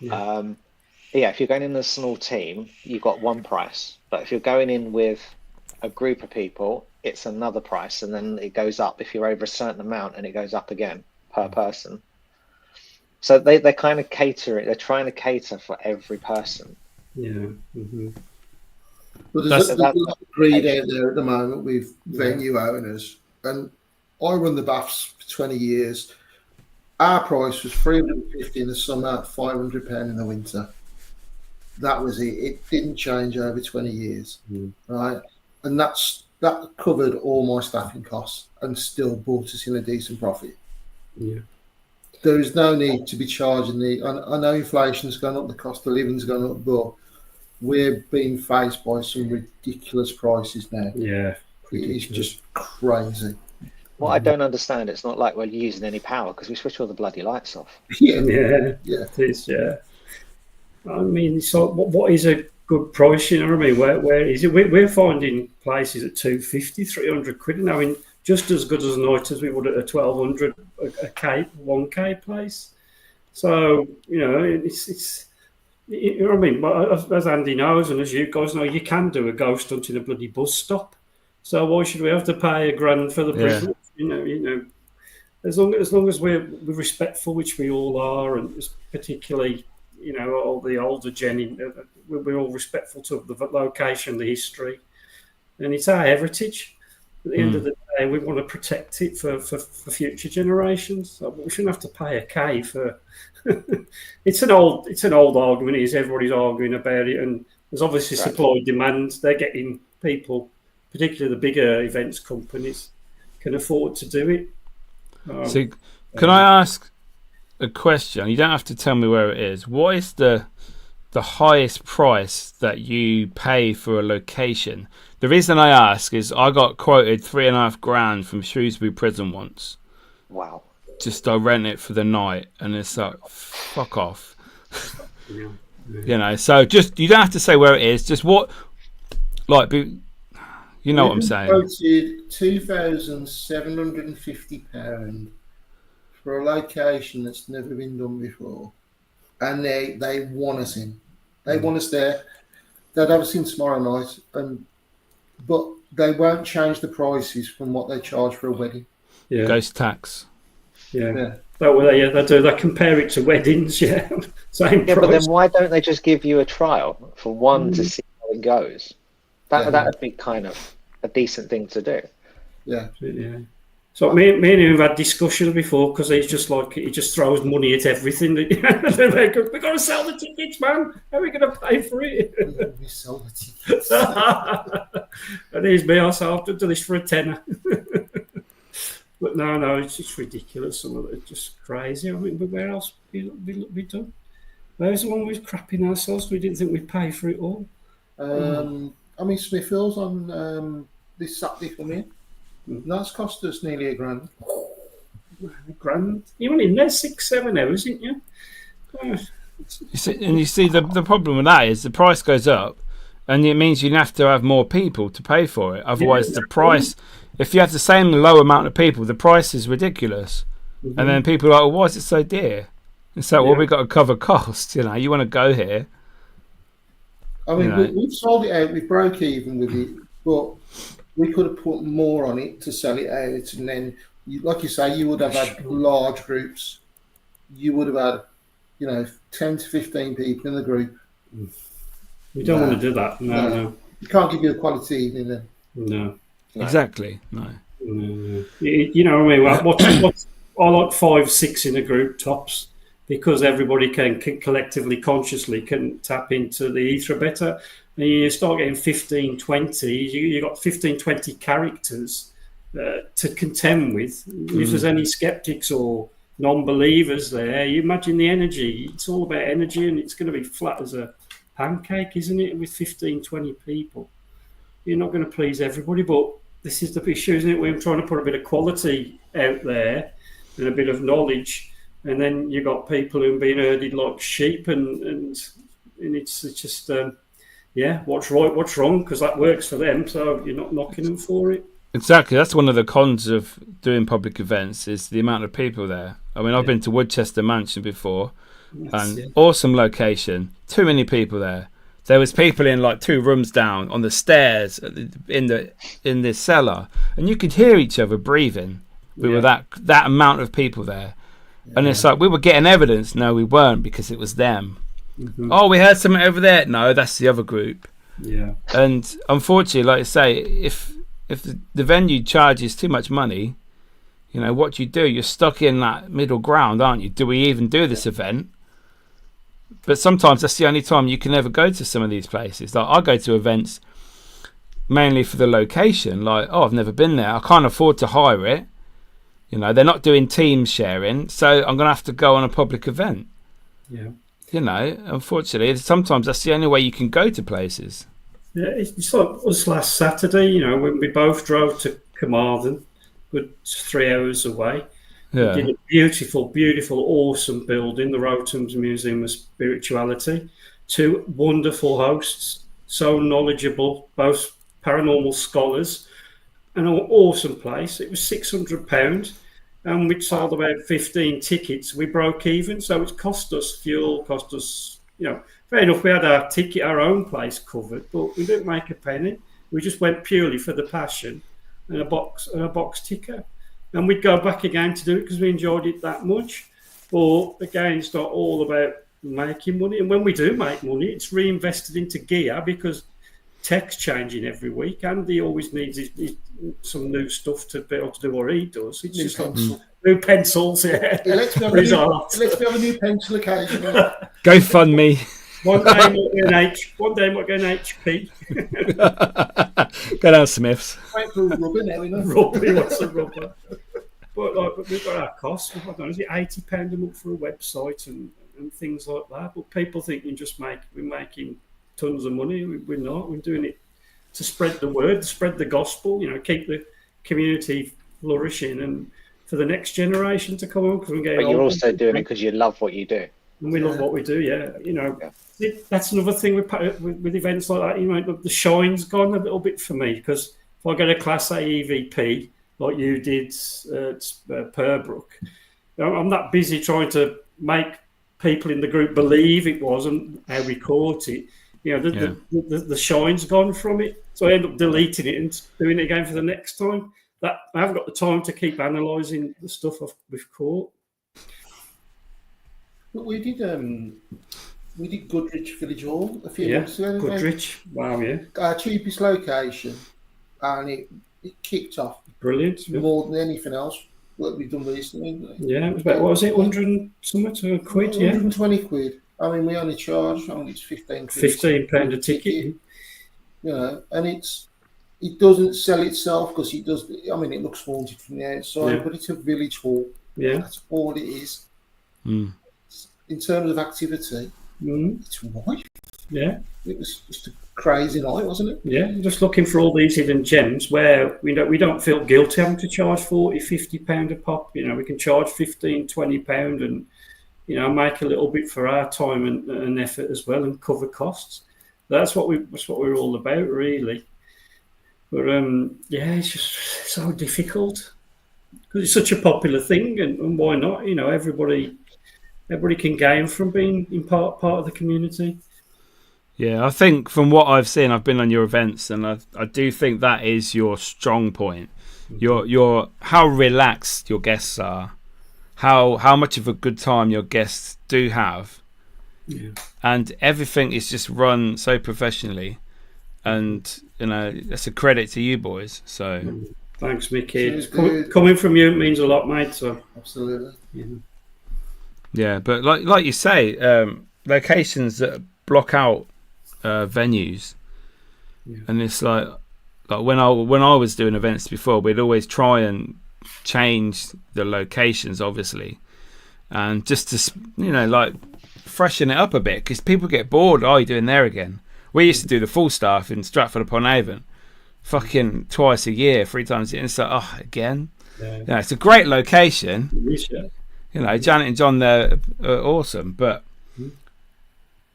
If you're going in as a small team, you've got one price. But if you're going in with a group of people, it's another price, and then it goes up if you're over a certain amount, and it goes up again per person. So they're kind of catering. They're trying to cater for every person. Yeah. Mm-hmm. But there's a lot of greed out there at the moment with venue owners, and I run the baths for 20 years. Our price was $350 in the summer, £500 in the winter. That was it. It didn't change over 20 years, right? And that covered all my staffing costs and still brought us in a decent profit. Yeah. There is no need to be charging I know inflation's gone up, the cost of living's gone up, but we're being faced by some ridiculous prices now. Yeah. It's just crazy. What I don't understand, it's not like we're using any power because we switch all the bloody lights off. Yeah. It is, yeah. I mean, so what is a good price? You know what I mean? Where is it? We're finding places at 250, 300 quid. And I mean, just as good as a night as we would at a 1200 a K, 1K place. So, it's you know what I mean? But as Andy knows, and as you guys know, you can do a ghost hunt in a bloody bus stop. So why should we have to pay $1,000 for the privilege? As long as we're respectful, which we all are, and particularly, all the older gen, we're all respectful to the location, the history, and it's our heritage. At the end of the day, we want to protect it for future generations. So we shouldn't have to pay a K for. It's an old argument. Everybody's arguing about it, and there's obviously supply and demand. They're getting people, particularly the bigger events companies, can afford to do it. So, can I ask a question? You don't have to tell me where it is. What is the highest price that you pay for a location? The reason I ask is I got quoted $3,500 from Shrewsbury Prison once. Wow. Just I rent it for the night, and it's like, fuck off. So just, you don't have to say where it is. Just what, like, You know what I'm saying? Quoted £2,750 for a location that's never been done before, and they want us in. They want us there. They'd have us in tomorrow night, but they won't change the prices from what they charge for a wedding. Yeah. Ghost tax. Yeah. They do. They compare it to weddings. Yeah, same price. But then why don't they just give you a trial for one to see how it goes? That would be kind of a decent thing to do. Yeah. So me and him have had discussions before, because he's just like, he just throws money at everything. We've got to sell the tickets, man. How are we going to pay for it? We sell the tickets. And here's me, I'll do this for a tenner. But no, it's just ridiculous. Some of it's just crazy. I mean, but where else we done? Where's the one we was crapping ourselves? We didn't think we'd pay for it all. I mean, Smithfield's on this Saturday for me. That's cost us nearly £1,000. £1,000. You went in there 6-7 hours, didn't you? You see the problem with that is the price goes up, and it means you have to have more people to pay for it. Otherwise, the price, if you have the same low amount of people, the price is ridiculous. Mm-hmm. And then people are like, why is it so dear? And so, well, we've got to cover costs. You want to go here. I mean, we've sold it out. We broke even with it, but we could have put more on it to sell it out. And then, like you say, you would have had large groups. You would have had, 10 to 15 people in the group. We don't want to do that. No. You can't give you a quality evening then. No. Exactly. No. You know what I mean? I like 5-6 in a group tops, because everybody can collectively, consciously can tap into the ether better. And you start getting 15, 20, you got 15, 20 characters to contend with. If there's any skeptics or non-believers there, you imagine the energy. It's all about energy, and it's going to be flat as a pancake, isn't it, with 15, 20 people? You're not going to please everybody, but this is the issue, isn't it? We're trying to put a bit of quality out there and a bit of knowledge, and then you've got people who've been herded like sheep, and it's just what's right, what's wrong, because that works for them, so you're not knocking them for it. Exactly, that's one of the cons of doing public events, is the amount of people there. I mean, I've been to Woodchester Mansion before, and awesome location, too many people there. There was people in like 2 rooms down on the stairs in the cellar, and you could hear each other breathing. We were that amount of people there, and it's like we were getting evidence. No, we weren't, because it was them. Mm-hmm. Oh, we heard something over there. No, that's the other group. Yeah. And unfortunately, like I say, if the venue charges too much money, what do? You're stuck in that middle ground, aren't you? Do we even do this event? But sometimes that's the only time you can ever go to some of these places. Like, I go to events mainly for the location. Like, I've never been there. I can't afford to hire it. They're not doing team sharing, so I'm going to have to go on a public event. Yeah. Unfortunately, sometimes that's the only way you can go to places. Yeah, it's like us last Saturday, when we both drove to Carmarthen, good 3 hours away. Yeah. We did a beautiful, beautiful, awesome building, the Rotums Museum of Spirituality. 2 wonderful hosts, so knowledgeable, both paranormal scholars, an awesome place. It was £600, and we'd sold about 15 tickets. We broke even, so it cost us fuel, fair enough, we had our own place covered, but we didn't make a penny. We just went purely for the passion and a box ticket. And we'd go back again to do it because we enjoyed it that much. But again, it's not all about making money. And when we do make money, it's reinvested into gear, because tech's changing every week. Andy always needs some new stuff to be able to do what he does. It's just like new pencils. Yeah, let's have a new pencil occasionally. Go fund me. One day might go an HP. Go down Smith's. Wait for rubber now, Rubber, what's a rubber? But we've got our costs. I don't know, is it £80 a month for a website and things like that? But people think we're making tons of money. We're not. We're doing it to spread the word, spread the gospel. Keep the community flourishing, and for the next generation to come on. But you're also doing it because you love what you do. And we love what we do, that's another thing with events like that. The shine's gone a little bit for me, because if I get a Class A EVP like you did at Purbrook, I'm that busy trying to make people in the group believe it wasn't how we caught it. The shine's gone from it, so I end up deleting it and doing it again for the next time. That I haven't got the time to keep analysing the stuff we've caught. But we did Goodrich Village Hall a few months ago. Goodrich, wow, yeah. Our cheapest location, and it kicked off. Brilliant. More than anything else that we've done recently. Yeah, it was about, what was it, 100 something to a quid, yeah? 120 quid. I mean, we only charge, I think it's 15 quid. £15 a ticket. And it doesn't sell itself because it does. I mean, it looks haunted from the outside, but it's a village hall. Yeah, that's all it is. In terms of activity, it's right. Yeah, it was just a crazy night, wasn't it? Yeah, just looking for all these hidden gems where we don't feel guilty having to charge £40-50 a pop. We can charge £15-20 and make a little bit for our time and effort as well, and cover costs. That's what we're all about, really. But it's just so difficult because it's such a popular thing, and why not? Everybody can gain from being in part of the community. Yeah, I think from what I've seen, I've been on your events, and I do think that is your strong point. Your how relaxed your guests are, how much of a good time your guests do have, and everything is just run so professionally, and that's a credit to you boys. So thanks, Mickey. Coming from you means a lot, mate. So absolutely. Yeah, but like you say, locations that block out venues, and it's like when I was doing events before, we'd always try and change the locations, obviously, and just to freshen it up a bit, because people get bored. Oh, you're doing there again? We used to do the full staff in Stratford-upon-Avon, fucking twice a year, 3 times a year. And it's like, again. Yeah, it's a great location. Janet and John, they're awesome, but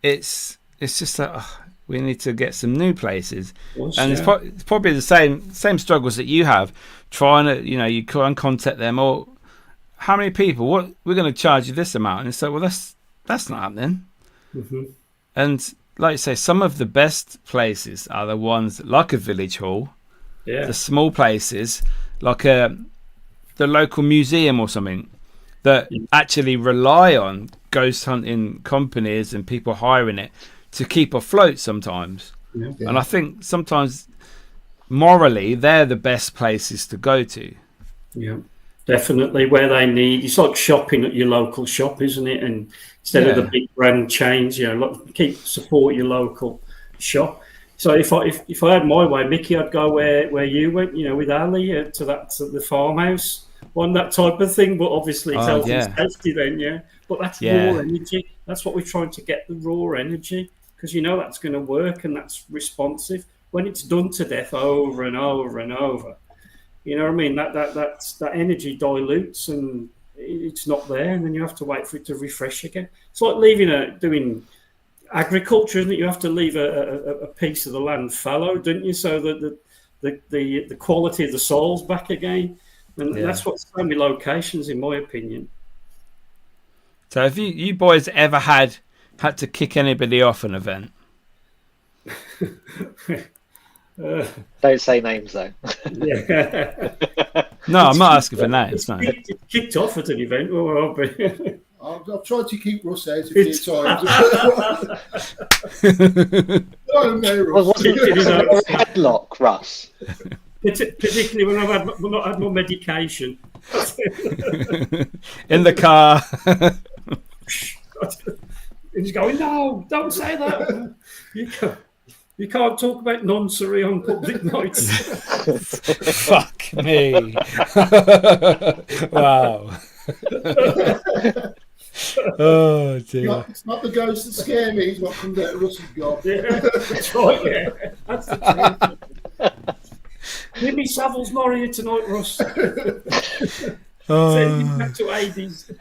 it's just that we need to get some new places, and it's probably the same struggles that you have, trying to you try and contact them, or how many people, what we're going to charge you this amount, and so that's not happening. And like you say, some of the best places are the ones like a village hall, the small places like the local museum or something that actually rely on ghost hunting companies and people hiring it to keep afloat sometimes. And I think sometimes morally they're the best places to go to. Definitely, where they need. It's like shopping at your local shop, isn't it? And instead of the big brand chains, support your local shop. So if I had my way, Mickey, I'd go where you went, with Ali to the farmhouse, that type of thing. But obviously it's healthy and safety then, But that's raw energy. That's what we're trying to get, the raw energy, because that's going to work and that's responsive. When it's done to death over and over and over, you know what I mean? That energy dilutes and it's not there, and then you have to wait for it to refresh again. It's like doing agriculture, isn't it? You have to leave a piece of the land fallow, don't you? So that the quality of the soil's back again. And that's what's so many locations, in my opinion. So have you boys ever had to kick anybody off an event? Don't say names though. No, I'm not asking for names. No. It's kicked off at an event. I've tried to keep Russ out a few times. Wasn't it a headlock, Russ? Particularly when I've not had my medication. In the car. And he's going, no, don't say that. You can't talk about noncery on public nights. Fuck me. Wow. Oh dear. It's not the ghosts that scare me, it's what comes out of Russ's job. That's right, That's the truth. Jimmy Savile's not here tonight, Russ. Send him back to 80s.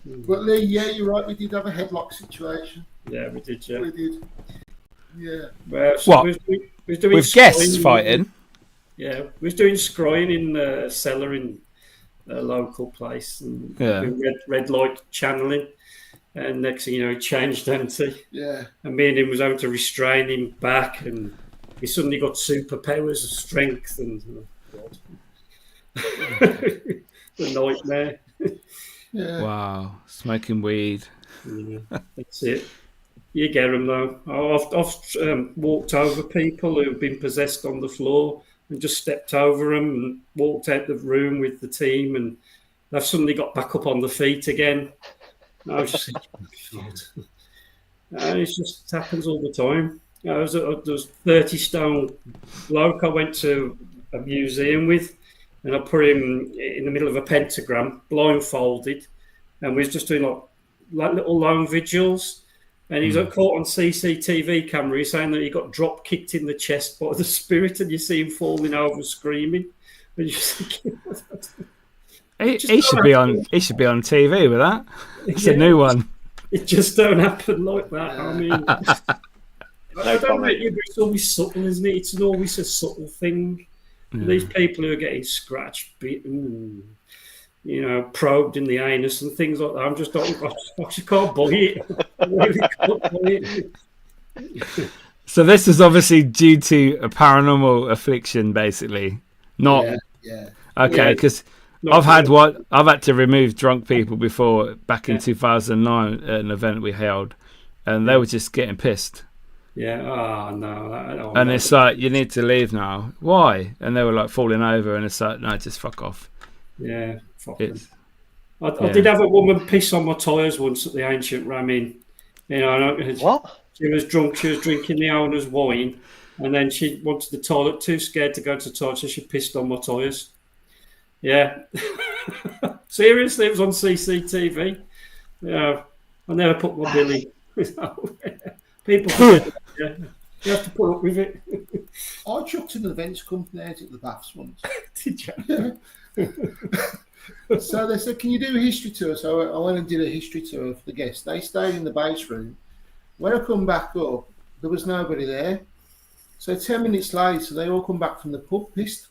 But Lee, you're right, we did have a headlock situation. Yeah, we did, We did. Yeah. What? With guests fighting? Yeah, we was doing scrying in a cellar in a local place, and doing red light channeling. And next thing you know, he changed, didn't he? Yeah. And me and him was having to restrain him back, and he suddenly got superpowers of strength and the nightmare. Yeah. Wow, smoking weed. Yeah, that's it. You get them though. I've walked over people who've been possessed on the floor and just stepped over them and walked out the room with the team, and they've suddenly got back up on the feet again. I was just thinking, God. It just happens all the time. There was 30-stone bloke I went to a museum with, and I put him in the middle of a pentagram, blindfolded, and we was just doing like little lone vigils. And he was caught on CCTV camera. He's saying that he got drop kicked in the chest by the spirit, and you see him falling over, screaming. And you're thinking, he should be on. He should be on TV with that. It's a new one. It just don't happen like that. I mean, I don't know. It's always subtle, isn't it? It's always a subtle thing. Yeah. These people who are getting scratched, bitten, and probed in the anus and things like that. I just can't buy it. I really can't buy it. So this is obviously due to a paranormal affliction, basically. Not. Yeah. Okay, because I've had to remove drunk people before back in 2009 at an event we held, and they were just getting pissed. Yeah. Oh no. And it's like, you need to leave now. Why? And they were like falling over, and it's like, no, just fuck off. Yeah. I did have a woman piss on my tyres once at the Ancient Ramin. What? She was drunk. She was drinking the owner's wine, and then she went to the toilet, too scared to go to the toilet, so she pissed on my tyres. Yeah. Seriously, it was on CCTV. Yeah. I never put my billy. People forget, you have to put up with it. I chucked an events company out at the baths once. Did you? Yeah. So they said, can you do a history tour? So I went and did a history tour for the guests. They stayed in the base room. When I come back up, there was nobody there. So 10 minutes later, they all come back from the pub pissed.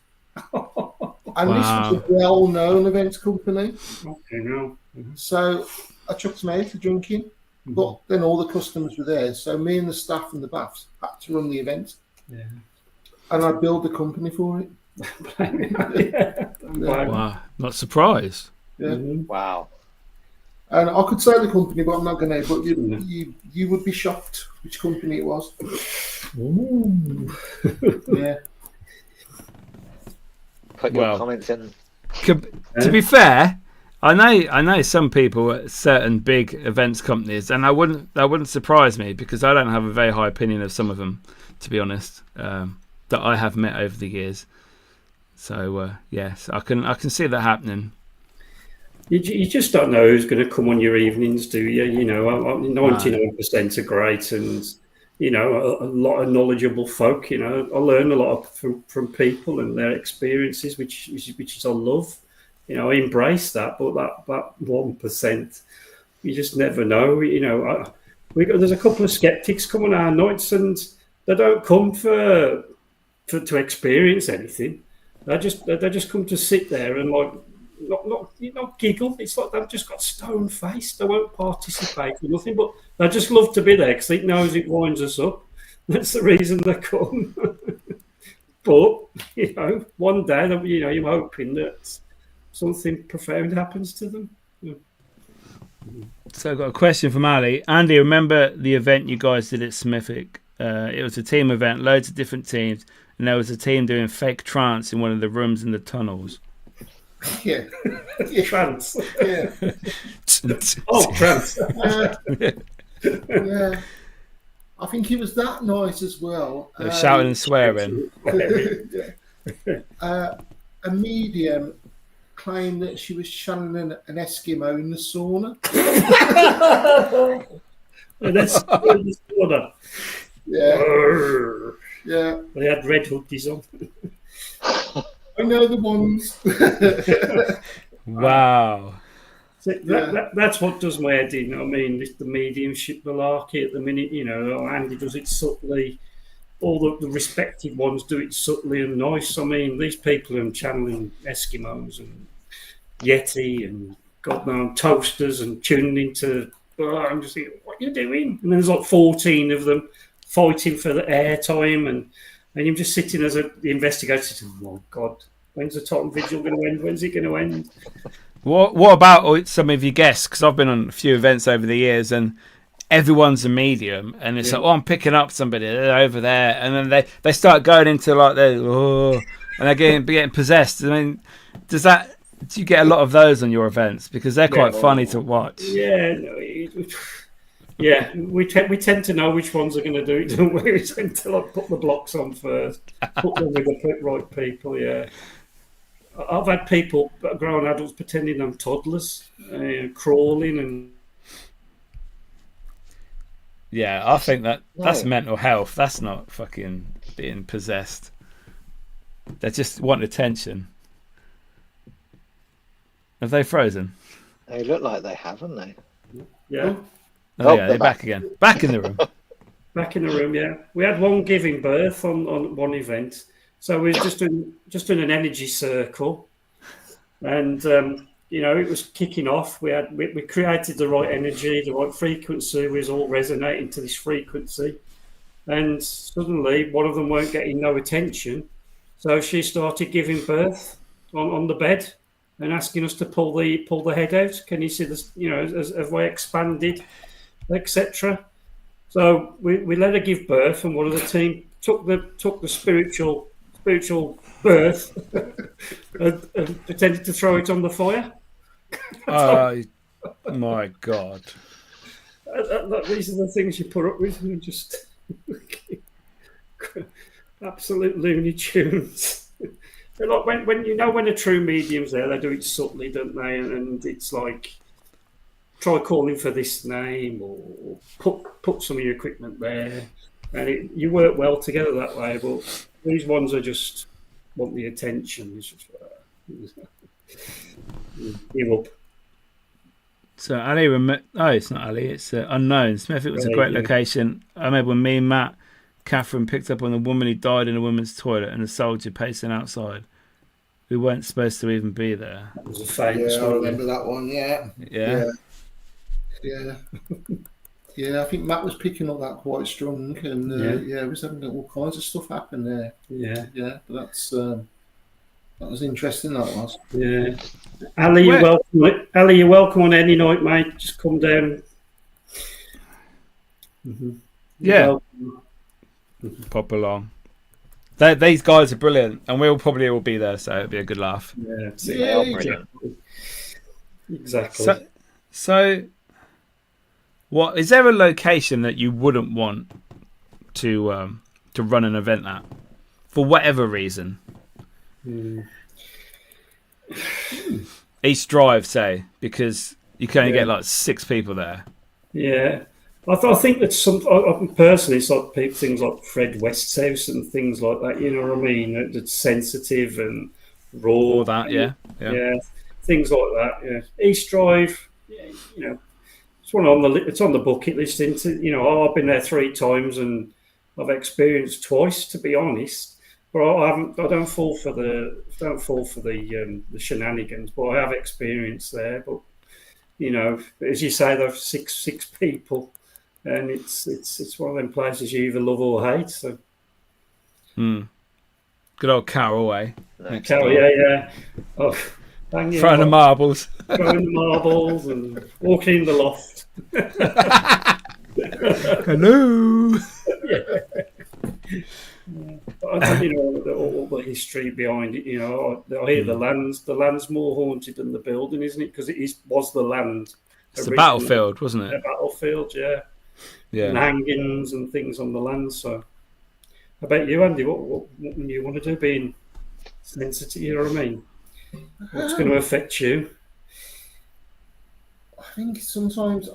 And this was a well-known events company. Okay, no. So I chucked them out for drinking. But then all the customers were there. So me and the staff in the baths had to run the event. Yeah. And I billed the company for it. Wow, not surprised. Yeah. Wow. And I could say the company, but I'm not going to. But you would be shocked which company it was. Ooh. Yeah. Put your comments in. To be fair, I know some people at certain big events companies, and that wouldn't surprise me, because I don't have a very high opinion of some of them, to be honest, that I have met over the years. So yes, I can see that happening. You just don't know who's going to come on your evenings, do you? 99% are great, and a lot of knowledgeable folk. I learn a lot from people and their experiences, which I love. I embrace that, but that 1%, you just never know. There's a couple of skeptics coming our nights, and they don't come to experience anything. They just come to sit there and not giggle. It's like they've just got stone faced. They won't participate in nothing, but they just love to be there because it knows it winds us up. That's the reason they come. But one day, you're hoping that something profound happens to them. Yeah. So I've got a question from Ali. Andy, remember the event you guys did at Smithick? It was a team event, loads of different teams, and there was a team doing fake trance in one of the rooms in the tunnels. Yeah. Trance. Yeah. Trance. Yeah. I think it was that night as well. Shouting and swearing. A medium claimed that she was channeling an Eskimo in the sauna. An Eskimo in the sauna. Yeah. Yeah. They had red hoodies on. I know the ones. Wow. So that's what does my head in. I mean, the mediumship malarkey at the minute, Andy does it subtly. all the respected ones do it subtly and nice. I mean, these people are channeling Eskimos and Yeti and God knows toasters and tuning into. I'm just thinking, what are you doing? And there's like 14 of them fighting for the airtime, and you're just sitting as the investigator, saying, oh God, when's the Titan Vigil going to end? When's it going to end? What about some of your guests? Because I've been on a few events over the years, and everyone's a medium, and it's like, oh, I'm picking up somebody, they're over there, and then they start going into like and they're getting possessed. I mean, do you get a lot of those on your events? Because they're quite funny to watch. Yeah, we tend to know which ones are going to do it, don't we? We tend to like put the blocks on first, put them with the right people. Yeah, I've had people, grown adults, pretending I'm toddlers, crawling and. Yeah, I think that's mental health. That's not fucking being possessed. They just want attention. Have they frozen? They look like they have, haven't they? Yeah. Oh yeah, they're back again. Back in the room. Back in the room, yeah. We had one giving birth on one event. So we were just doing an energy circle. And it was kicking off. We created the right energy, the right frequency. We was all resonating to this frequency, and suddenly one of them weren't getting no attention, so she started giving birth on the bed and asking us to pull the head out. Can you see this? As we expanded, etc. So we let her give birth, and one of the team took the spiritual birth and pretended to throw it on the fire. Oh my God! These are the things you put up with, and just absolute Looney Tunes. They're like when a true medium's there, they do it subtly, don't they? And it's like try calling for this name or put some of your equipment there, and you work well together that way. But these ones are just want the attention. It's just give up. So Ali, it's not Ali, it's Unknown. Smith, it was a great location. I remember when me and Matt, Catherine picked up on the woman who died in a woman's toilet and a soldier pacing outside. We weren't supposed to even be there. That was a famous one. I remember that one, yeah. Yeah, I think Matt was picking up that quite strong, and we was having all kinds of stuff happen there. Yeah, but that was interesting. That was. Yeah, Ali, you're welcome. Ali, you're welcome on any night, mate. Just come down. Mm-hmm. Yeah, pop along. These guys are brilliant, and we'll probably all be there, so it'll be a good laugh. Yeah, exactly. So, what is there a location that you wouldn't want to run an event at for whatever reason? East Drive, say, because you can only get like 6 people there. Yeah, I think that personally, it's like things like Fred West's house and things like that. You know what I mean? That's sensitive and raw. All that, yeah, things like that. Yeah, East Drive. Yeah, it's on the bucket list. I've been there 3 times and I've experienced twice, to be honest. But I don't fall for the shenanigans. But I have experience there. But as you say, there's six people, and it's one of them places you either love or hate. So, good old Carol, eh? Carol, yeah. Oh, throwing the marbles. Throwing the marbles and walking in the loft. Hello. All the history behind it. I hear the land's more haunted than the building, isn't it? Because was the land. It's the battlefield, wasn't it? A battlefield, yeah. And hangings and things on the land. So, I bet you, Andy, what you want to do, being sensitive, you know what I mean? What's going to affect you? I think sometimes,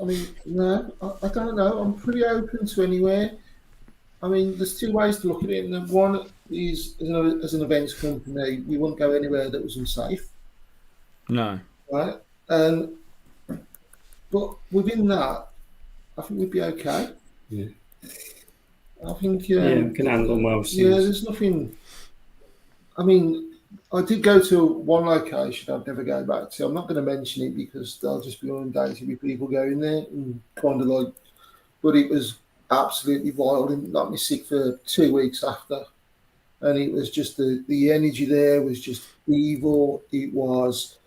no, I don't know. I'm pretty open to anywhere. There's 2 ways to look at it. And one is, as an events company, we wouldn't go anywhere that was unsafe. No. Right? But within that, I think we'd be okay. Yeah. I think can handle most yeah, things. there's nothing. I mean, I did go to one location I'd never go back to. I'm not going to mention it because they'll just be inundated with people going there and kind of like. But it was absolutely wild and got me sick for 2 weeks after. And it was just the energy there was just evil. It was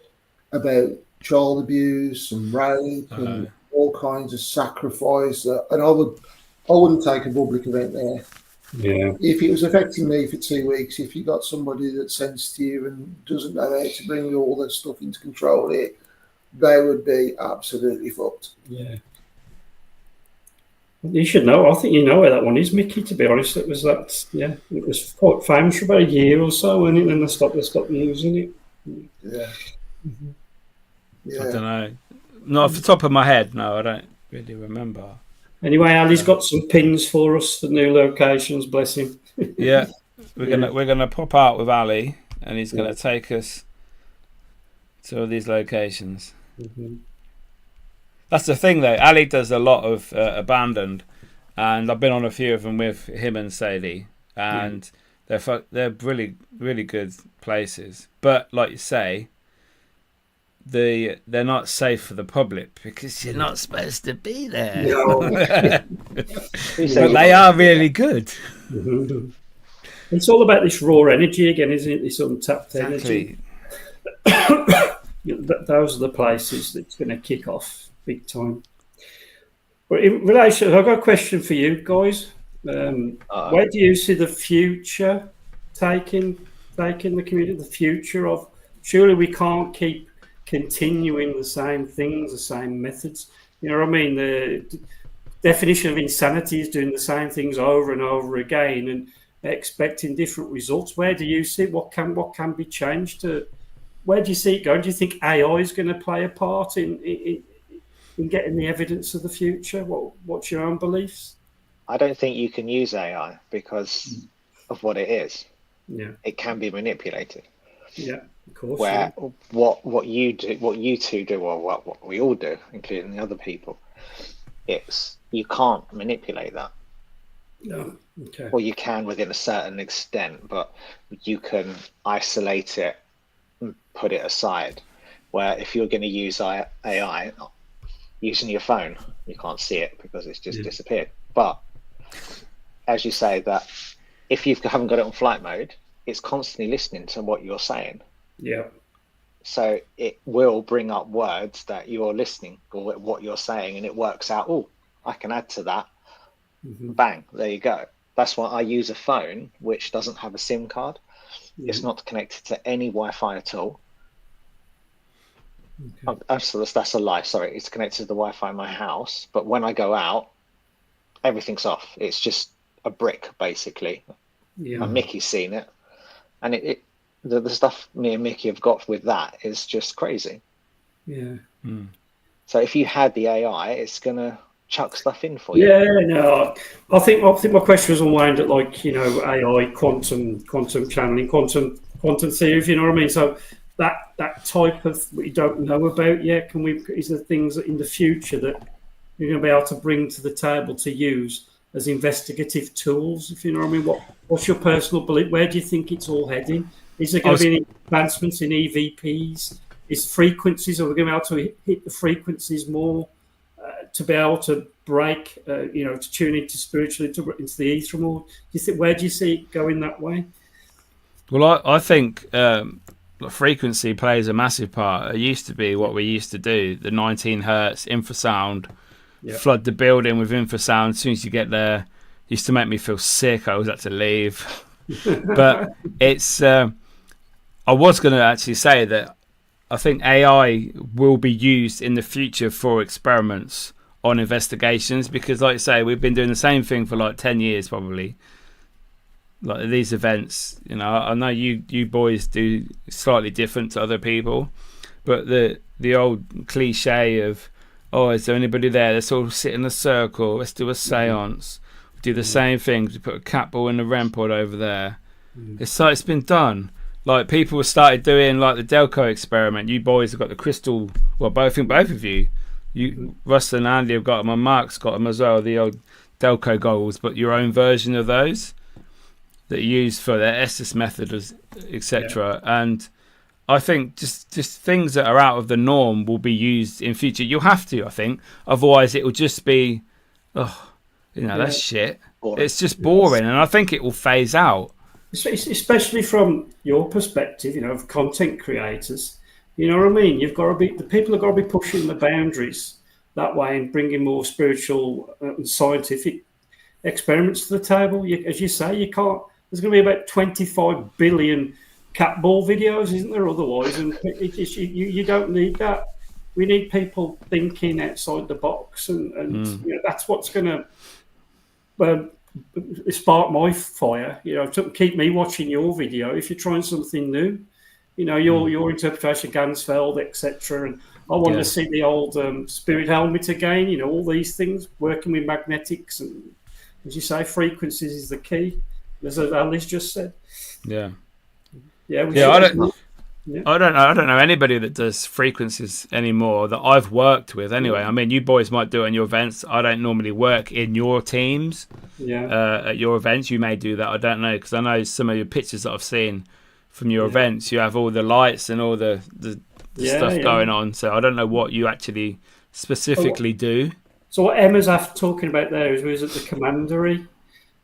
about child abuse and rape and all kinds of sacrifice. And I wouldn't take a public event there. Yeah. If it was affecting me for 2 weeks, if you got somebody that's sensitive and doesn't know how to bring all that stuff into control, they would be absolutely fucked. Yeah. You should know. I think you know where that one is, Mickey. To be honest, it was that. Yeah, it was quite famous for about a year or so, and then they stopped using it. Yeah. Mm-hmm. Yeah. I don't know. Not off the top of my head. No, I don't really remember. Anyway, Ali's got some pins for us for new locations. Bless him. Yeah, we're gonna pop out with Ali, and he's gonna take us to all these locations. Mm-hmm. That's the thing, though. Ali does a lot of abandoned, and I've been on a few of them with him and Sadie, and they're really, really good places. But like you say, they're not safe for the public because you're not supposed to be there. No. But they are really good. Mm-hmm. It's all about this raw energy again, isn't it? This untapped energy. Those are the places that's going to kick off big time. But in relation, I've got a question for you guys. Where do you see the future taking the community? The future of, surely we can't keep continuing the same things, the same methods. You know what I mean? The definition of insanity is doing the same things over and over again and expecting different results. Where do you see what can be changed? Where do you see it going? Do you think AI is going to play a part in getting the evidence of the future? What's your own beliefs? I don't think you can use AI because of what it is. Yeah, it can be manipulated. Yeah, of course. Where what you two do, or what we all do, including the other people, it's you can't manipulate that. No. Okay. Well, you can within a certain extent, but you can isolate it and put it aside. Where if you're going to use AI using your phone, you can't see it because it's just disappeared. But as you say, that if you haven't got it on flight mode, it's constantly listening to what you're saying. Yeah. So it will bring up words that you're listening or what you're saying, and it works out, oh, I can add to that. Mm-hmm. Bang, there you go. That's why I use a phone which doesn't have a SIM card. Mm-hmm. It's not connected to any Wi-Fi at all. Okay. That's a lie. Sorry, it's connected to the Wi-Fi in my house, but when I go out, everything's off. It's just a brick, basically. Yeah. And Mickey's seen it, and the stuff me and Mickey have got with that is just crazy. Yeah. Mm. So if you had the AI, it's gonna chuck stuff in for you. Yeah, no. I think my question was unwound at AI, quantum channeling, quantum theory. If you know what I mean. So that type of what you don't know about yet. Is there things that in the future that you're going to be able to bring to the table to use as investigative tools? If you know what I mean. What's your personal belief? Where do you think it's all heading? Is there going to be any advancements in EVPs? Is frequencies? Are we going to be able to hit the frequencies more to be able to break? To tune into spiritually, into the ether more? Where do you see it going that way? Well, I think frequency plays a massive part. It used to be what we used to do, the 19 hertz infrasound, flood the building with infrasound. As soon as you get there, it used to make me feel sick. I always had to leave. But it's, I was going to actually say that I think AI will be used in the future for experiments on investigations because, like you say, we've been doing the same thing for like 10 years probably. Like these events, I know you boys do slightly different to other people, but the old cliche of, oh, is there anybody there? Let's all sit in a circle. Let's do a seance. Do the same thing. We put a cat ball in the REM pod over there. It's been done. Like people have started doing like the Delco experiment. You boys have got the crystal. Well, both of you, Russ and Andy have got them, and Mark's got them as well. The old Delco goggles, but your own version of those that you use for the Estes method, etc. And I think just things that are out of the norm will be used in future. You'll have to, I think, otherwise it will just be, that's shit. Boring. It's just boring, and I think it will phase out. Especially from your perspective, of content creators. You know what I mean? The people have got to be pushing the boundaries that way and bringing more spiritual and scientific experiments to the table. As you say, you can't. There's going to be about 25 billion cat ball videos, isn't there? Otherwise, and you don't need that. We need people thinking outside the box, and that's what's going to spark my fire. To keep me watching your video if you're trying something new. Your interpretation of Gansfeld, etc. And I want to see the old spirit helmet again. All these things, working with magnetics, and as you say, frequencies is the key. As Alice just said. Yeah. I don't know anybody that does frequencies anymore that I've worked with. Anyway, I mean, you boys might do it in your events. I don't normally work in your teams. At your events, you may do that. I don't know, because I know some of your pictures that I've seen from your events. You have all the lights and all the stuff going on. So I don't know what you actually specifically do. So what Emma's talking about there is we was at the commandery,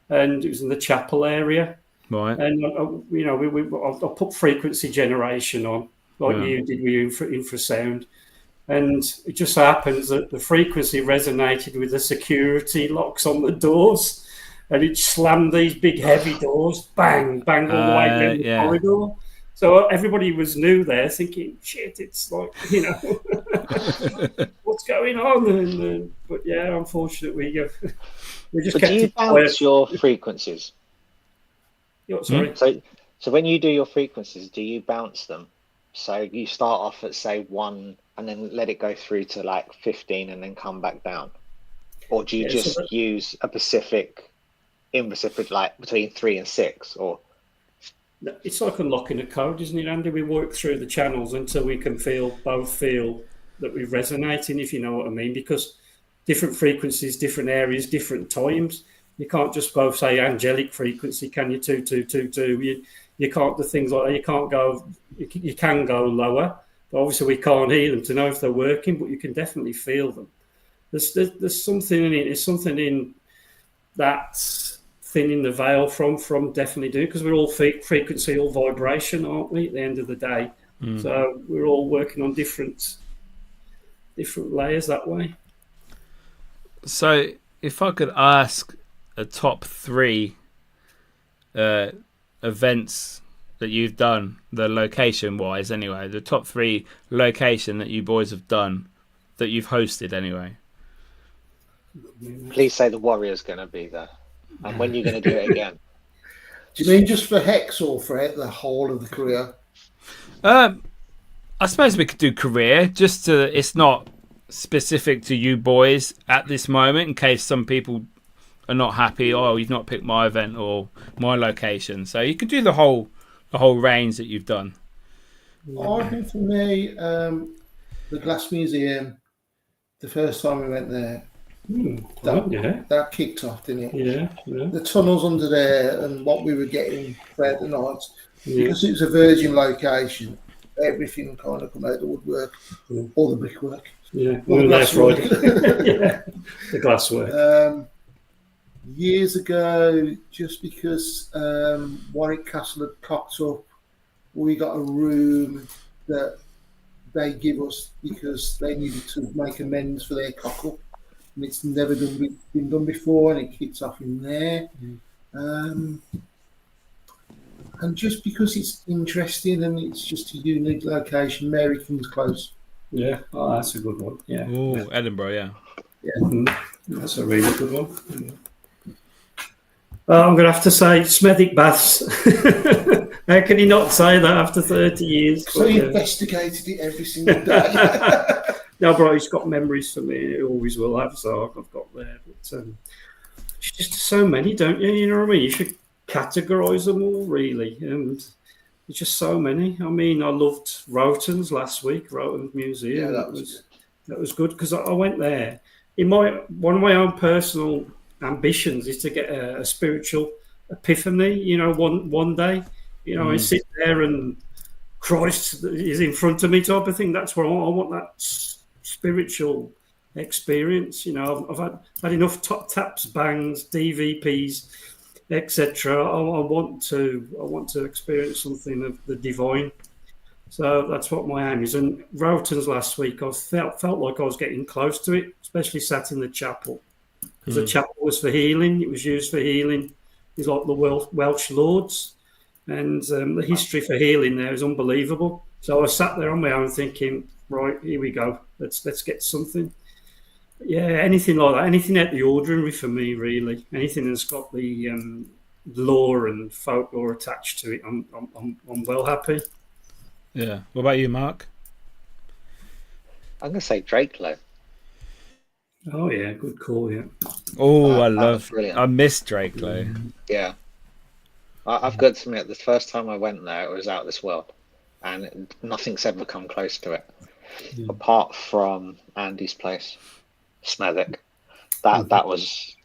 and it was in the chapel area. Right. And, I put frequency generation on, like you did with infrasound. And it just happens that the frequency resonated with the security locks on the doors. And it slammed these big, heavy doors, bang, all the way down the corridor. So everybody was new there thinking, shit, it's like, what's going on? But unfortunately, we just kept do you balance your frequencies? Sorry. So when you do your frequencies, do you bounce them? So you start off at say 1 and then let it go through to like 15 and then come back down, or do you use a specific like between 3 and 6? Or it's like unlocking a code, isn't it, Andy? We work through the channels until we can both feel that we're resonating, if you know what I mean, because different frequencies, different areas, different times. You can't just go say angelic frequency, can you? 2. You can't do things like that. You can't go. You can go lower, but obviously we can't hear them to know if they're working. But you can definitely feel them. There's something in it. There's something in that thinning the veil from definitely doing, because we're all frequency, all vibration, aren't we? At the end of the day, so we're all working on different layers that way. So if I could ask a top 3 events that you've done, the location wise anyway, the top 3 location that you boys have done that you've hosted anyway. Please say the Warrior's going to be there, and when you're going to do it again. Do you mean just for Hex or for the whole of the career? I suppose we could do career, it's not specific to you boys at this moment, in case some people are not happy. You've not picked my event or my location, so you could do the whole range that you've done. I think for me, the Glass Museum, the first time we went there, that kicked off, didn't it? Yeah. The tunnels under there and what we were getting throughout the night, because it was a virgin location. Everything kind of come out of the woodwork, all the brickwork. Yeah, the glasswork. Years ago, just because Warwick Castle had cocked up, we got a room that they give us because they needed to make amends for their cock up, and it's never been done before, and it kicks off in there. And just because it's interesting and it's just a unique location, Mary King's Close. Yeah, that's a good one. Yeah. Oh, Edinburgh, That's a really good one. I'm going to have to say Smethwick Baths. How can you not say that after 30 years? So you investigated it every single day. No, bro, it's got memories for me. It always will have, so I've got there. But it's just so many, don't you? You know what I mean? You should categorise them all, really. And there's just so many. I mean, I loved Roton's last week, Roton's Museum. Yeah, that was good because I went there in one of my own personal ambitions is to get a spiritual epiphany, one day, and sit there and Christ is in front of me type of thing. That's where I want that spiritual experience. I've had enough top taps, bangs, DVPs, etc. I want to experience something of the divine. So that's what my aim is. And Rowton's last week, I felt like I was getting close to it, especially sat in the chapel. Because the chapel was for healing. It was used for healing. It's like the Welsh Lords. And the history for healing there is unbelievable. So I sat there on my own thinking, right, here we go. Let's get something. But yeah, anything like that. Anything out the ordinary for me, really. Anything that's got the lore and folklore attached to it, I'm well happy. Yeah. What about you, Mark? I'm going to say Drakelow. Oh, yeah, good call, yeah. Oh, I miss Drakelow. Yeah. I've got to admit, the first time I went there, it was out of this world. And nothing's ever come close to it. Yeah. Apart from Andy's place, Smethwick. That was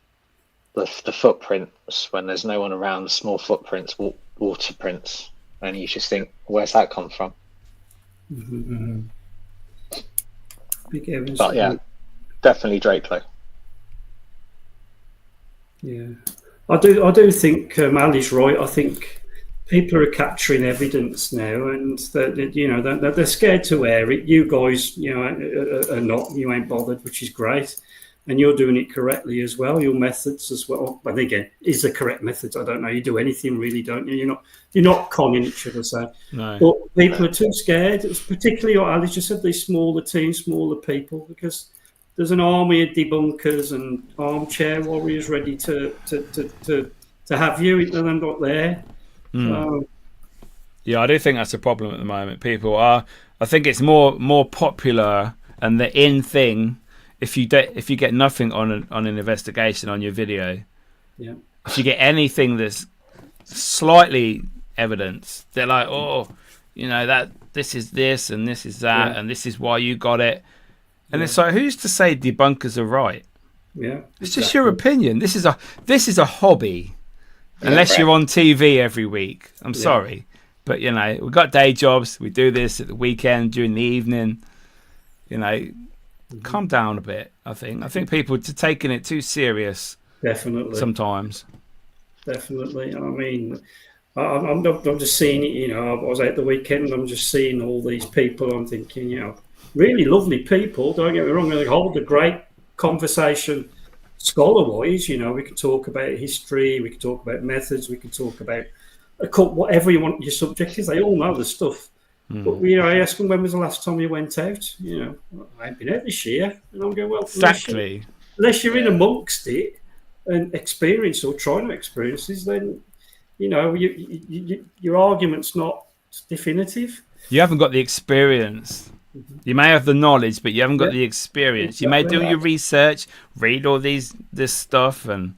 the footprints, when there's no one around, small footprints, water prints. And you just think, where's that come from? Mm-hmm. Big Evans. But yeah, definitely Drakelow. Yeah, I do think Ali's right. I think people are capturing evidence now, and that they're scared to air it. You guys, are not. You ain't bothered, which is great, and you're doing it correctly as well. Your methods as well. But again, is the correct methods? I don't know. You do anything really, don't you? You're not conning it, should I say? No. But people are too scared. It's particularly what Ali just said. These smaller teams, smaller people, because there's an army of debunkers and armchair warriors ready to have you, and they're not there. Yeah, I do think that's a problem at the moment. People are. I think it's more popular and the in thing. If you get nothing on an investigation on your video, yeah. If you get anything that's slightly evidence, they're like, oh, that this is this and this is that, and this is why you got it. And it's like, who's to say debunkers are right? Yeah, it's just your opinion. This is a hobby, unless you're on TV every week. I'm sorry, but we've got day jobs. We do this at the weekend, during the evening. Calm down a bit. I think people are taking it too serious. Definitely. Sometimes. Definitely. I mean, I'm just seeing it. I was out the weekend. I'm just seeing all these people. I'm thinking, really lovely people. Don't get me wrong. They hold a great conversation, scholar-wise. We can talk about history. We can talk about methods. We can talk about whatever you want your subject is. They all know the stuff. But I ask them, when was the last time you went out? I ain't been out this year. And I'm going, well, exactly. Unless you're in amongst it and experience or trying to experience this, then your argument's not definitive. You haven't got the experience. You may have the knowledge, but you haven't got the experience. Exactly. You may do your research, read all this stuff, and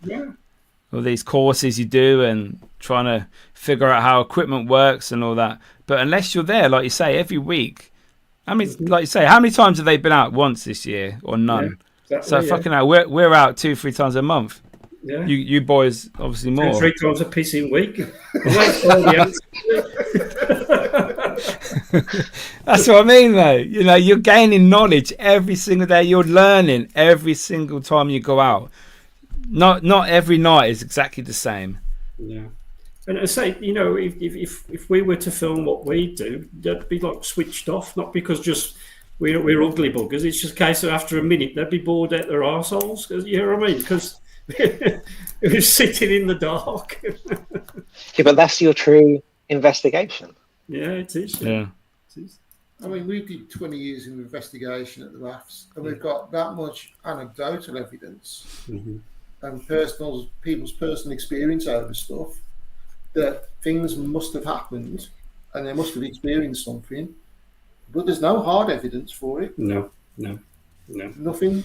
all these courses you do, and trying to figure out how equipment works and all that. But unless you're there, like you say, every week, how many times have they been out? Once this year or none? Yeah, exactly, fucking hell, we're out 2-3 times a month. Yeah. You boys obviously more. 2-3 times a pissing week. That's what I mean, though. You're gaining knowledge every single day. You're learning every single time you go out. Not every night is exactly the same. Yeah. And I say, if we were to film what we do, they'd be like switched off, not because just we're ugly buggers. It's just a case of after a minute they'd be bored out their arseholes. You know what I mean? Because we're sitting in the dark. Yeah, but that's your true investigation. Yeah, it is. Yeah. It is. I mean, we did 20 years of investigation at the RAFs, and we've got that much anecdotal evidence and people's personal experience over stuff, that things must have happened and they must have experienced something, but there's no hard evidence for it. No. Nothing,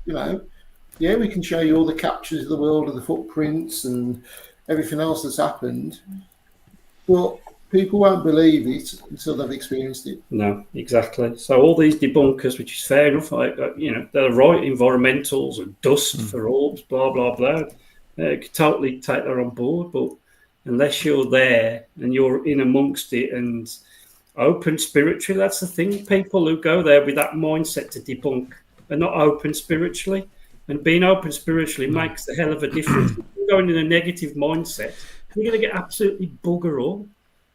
Yeah, we can show you all the captures of the world of the footprints and everything else that's happened, but people won't believe it until they've experienced it. No, exactly. So all these debunkers, which is fair enough, they're right, environmentals and dust for orbs, blah, blah, blah. Could totally take that on board, but unless you're there and you're in amongst it and open spiritually, that's the thing. People who go there with that mindset to debunk are not open spiritually. And being open spiritually makes a hell of a difference. If you're going in a negative mindset, you're going to get absolutely bugger all.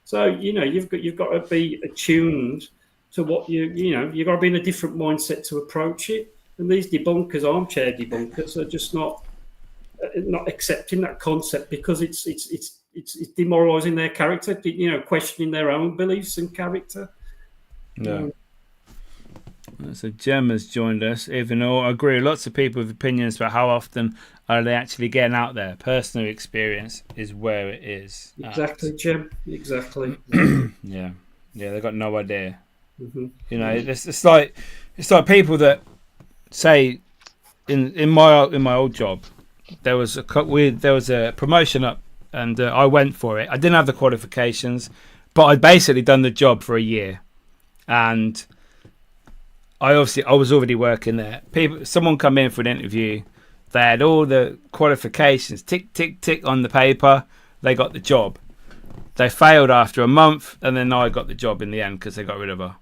So, you've got to be attuned to what you've got to be in a different mindset to approach it. And these debunkers, armchair debunkers, are just not accepting that concept because it's demoralising their character, questioning their own beliefs and character. Yeah. So Jem has joined us. Even though I agree, lots of people with opinions about how often are they actually getting out there. Personal experience is where it is. Exactly, Jem. Exactly. Yeah, they got no idea. Mm-hmm. It's like people that say in my old job there was a promotion up, and I went for it. I didn't have the qualifications, but I'd basically done the job for a year, and I was already working there. Someone come in for an interview. They had all the qualifications, tick, tick, tick on the paper. They got the job. They failed after a month, and then I got the job in the end because they got rid of her.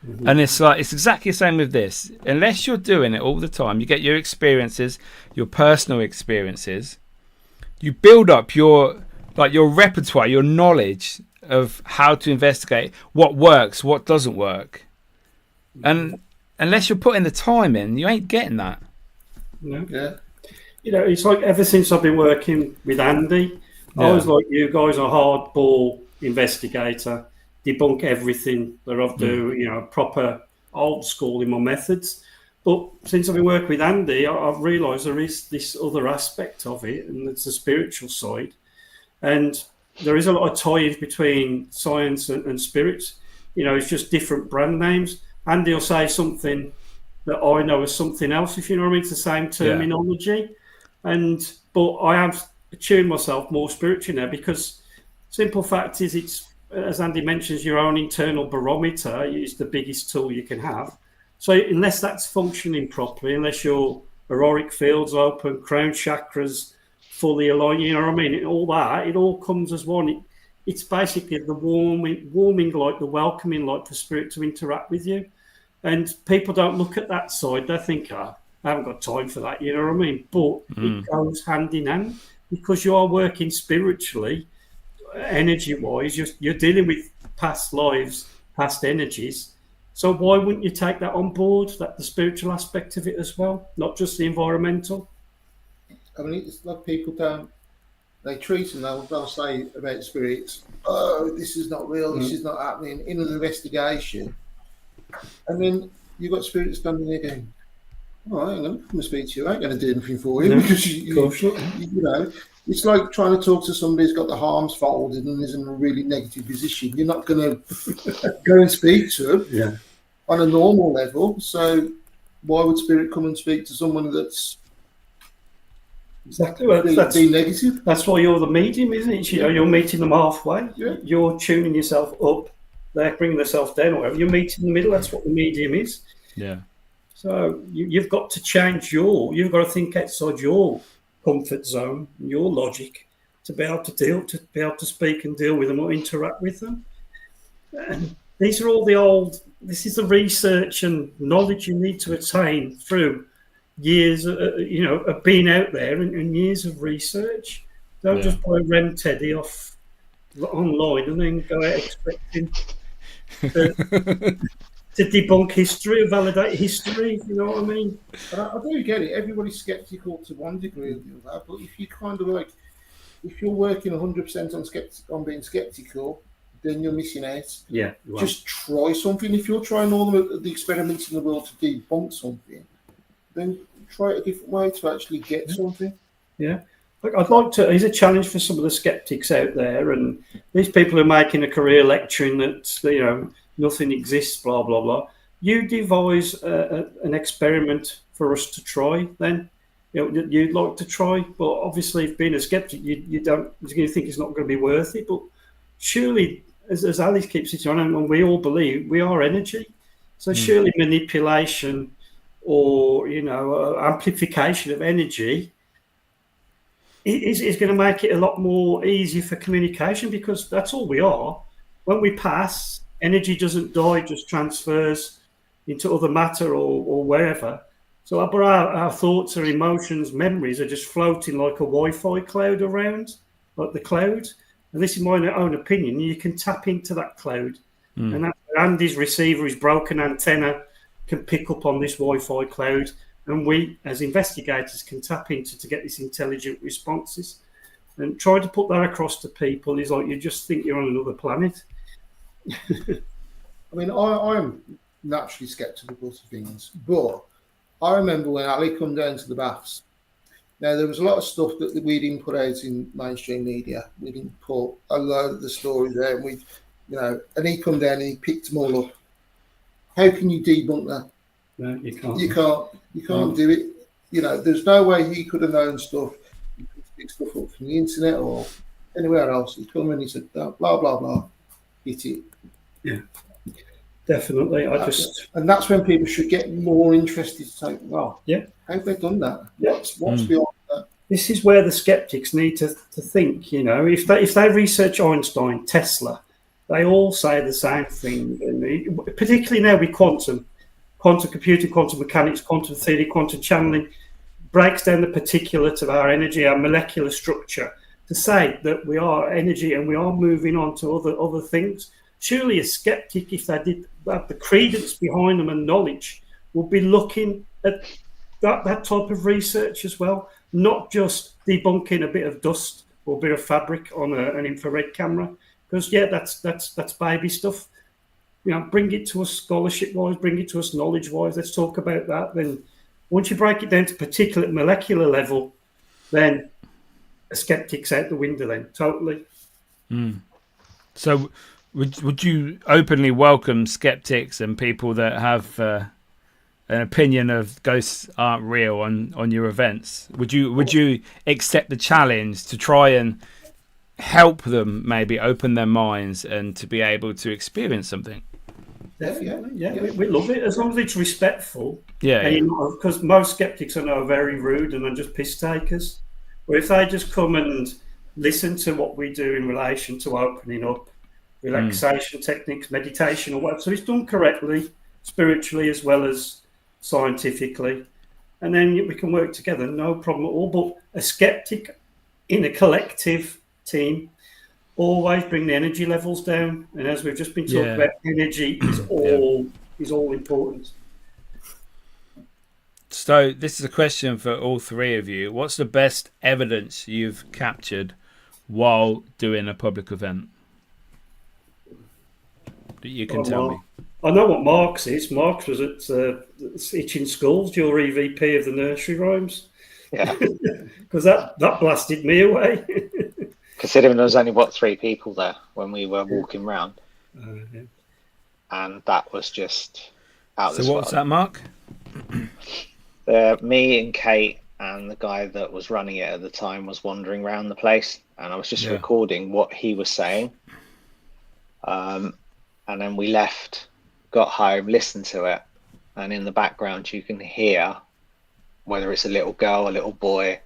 Mm-hmm. And it's exactly the same with this. Unless you're doing it all the time, you get your experiences, your personal experiences. You build up your repertoire, your knowledge of how to investigate what works, what doesn't work. And unless you're putting the time in, you ain't getting that. No. Yeah. It's like ever since I've been working with Andy, I was like you guys, a hardball investigator, debunk everything that I do, proper old school in my methods. But since I've been working with Andy, I've realised there is this other aspect of it, and it's the spiritual side. And there is a lot of tie-ins between science and spirits. It's just different brand names. Andy will say something that I know as something else, if you know what I mean. It's the same terminology. But I have attuned myself more spiritually now because simple fact is it's, as Andy mentions, your own internal barometer is the biggest tool you can have. So unless that's functioning properly, unless your auric field's open, crown chakras fully aligned, you know what I mean? All that, it all comes as one. It's basically the warming light, the welcoming light for spirit to interact with you. And people don't look at that side. They think, I haven't got time for that, you know what I mean? But it goes hand in hand because you are working spiritually, energy-wise. You're dealing with past lives, past energies. So why wouldn't you take that on board, the spiritual aspect of it as well, not just the environmental? I mean, it's like people they treat them, they'll say about spirits, oh, this is not real, this is not happening, in an investigation. And then you've got spirits standing there going, all right, I'm going to speak to you, I ain't going to do anything for you. Because, it's like trying to talk to somebody who's got the arms folded and is in a really negative position. You're not going to go and speak to them on a normal level. So why would spirit come and speak to someone that's exactly being negative? That's why you're the medium, isn't it? You're meeting them halfway. Yeah. You're tuning yourself up. They're bringing themselves down or whatever. You're meeting in the middle. That's what the medium is. Yeah. So you've got to change you've got to think outside your comfort zone, your logic, to be able to speak and deal with them or interact with them. And these are all this is the research and knowledge you need to attain through years, of being out there and years of research. Don't just buy REM Teddy off online and then go out expecting to debunk history or validate history, you know what I mean? I do get it. Everybody's sceptical to one degree or the other, but if you if you're working 100% on being sceptical, then you're missing out. Yeah. Just try something. If you're trying all the experiments in the world to debunk something, then try it a different way to actually get something. Yeah. Look, I'd like to. Here's a challenge for some of the skeptics out there, and these people who are making a career lecturing that nothing exists, blah blah blah. You devise an experiment for us to try. Then you'd like to try, but obviously, if being a skeptic, you think it's not going to be worth it. But surely as Alice keeps it on, and we all believe we are energy. So surely manipulation or, amplification of energy is going to make it a lot more easy for communication, because that's all we are. When we pass, energy doesn't die, it just transfers into other matter or wherever. So our thoughts, our emotions, memories are just floating like a Wi-Fi cloud around, like the cloud. And this is my own opinion. You can tap into that cloud. And that's where Andy's receiver, his broken antenna, can pick up on this Wi-Fi cloud. And we, as investigators, can tap into to get these intelligent responses. And trying to put that across to people is like you just think you're on another planet. I mean, I'm naturally sceptical to things, but I remember when Ali come down to the baths. Now, there was a lot of stuff that we didn't put out in mainstream media. We didn't put a load of the stories there, and and he come down and he picked them all up. How can you debunk that? No, you can't. You can't do it. There's no way he could have known stuff. He could pick stuff up from the internet or anywhere else. He'd come and he said, blah, blah, blah. Hit it. Yeah, definitely. And that's when people should get more interested to say, well, yeah, how have they done that? Yeah. What's beyond that? This is where the skeptics need to think, if they research Einstein, Tesla, they all say the same thing. And particularly now with quantum computing, quantum mechanics, quantum theory, quantum channeling, breaks down the particulate of our energy, our molecular structure, to say that we are energy and we are moving on to other things. Surely a skeptic, if they did have the credence behind them and knowledge, would be looking at that type of research as well, not just debunking a bit of dust or a bit of fabric on an infrared camera. Because that's baby stuff. Bring it to us scholarship-wise, bring it to us knowledge-wise. Let's talk about that. Then, once you break it down to particular molecular level, then a skeptic's out the window. Then totally. So, would you openly welcome skeptics and people that have an opinion of ghosts aren't real on your events? Would you accept the challenge to try and help them maybe open their minds and to be able to experience something? Definitely, yeah. We love it as long as it's respectful. Yeah, because most skeptics are very rude and are just piss takers. Or if they just come and listen to what we do in relation to opening up, relaxation techniques, meditation, or whatever, so it's done correctly, spiritually as well as scientifically, and then we can work together, no problem at all. But a skeptic in a collective team always bring the energy levels down, and as we've just been talking about, energy is all important. So this is a question for all three of you. What's the best evidence you've captured while doing a public event that you can tell me? I know what Mark's is. Mark's was at Itching Skulls, your EVP of the nursery rhymes. Yeah. Because that blasted me away. Considering there was only, 3 people there when we were walking round. Yeah. And that was just out of this world. So what's that, Mark? Me and Kate and the guy that was running it at the time was wandering around the place, and I was just recording what he was saying. And then we left, got home, listened to it, and in the background you can hear whether it's a little girl, a little boy,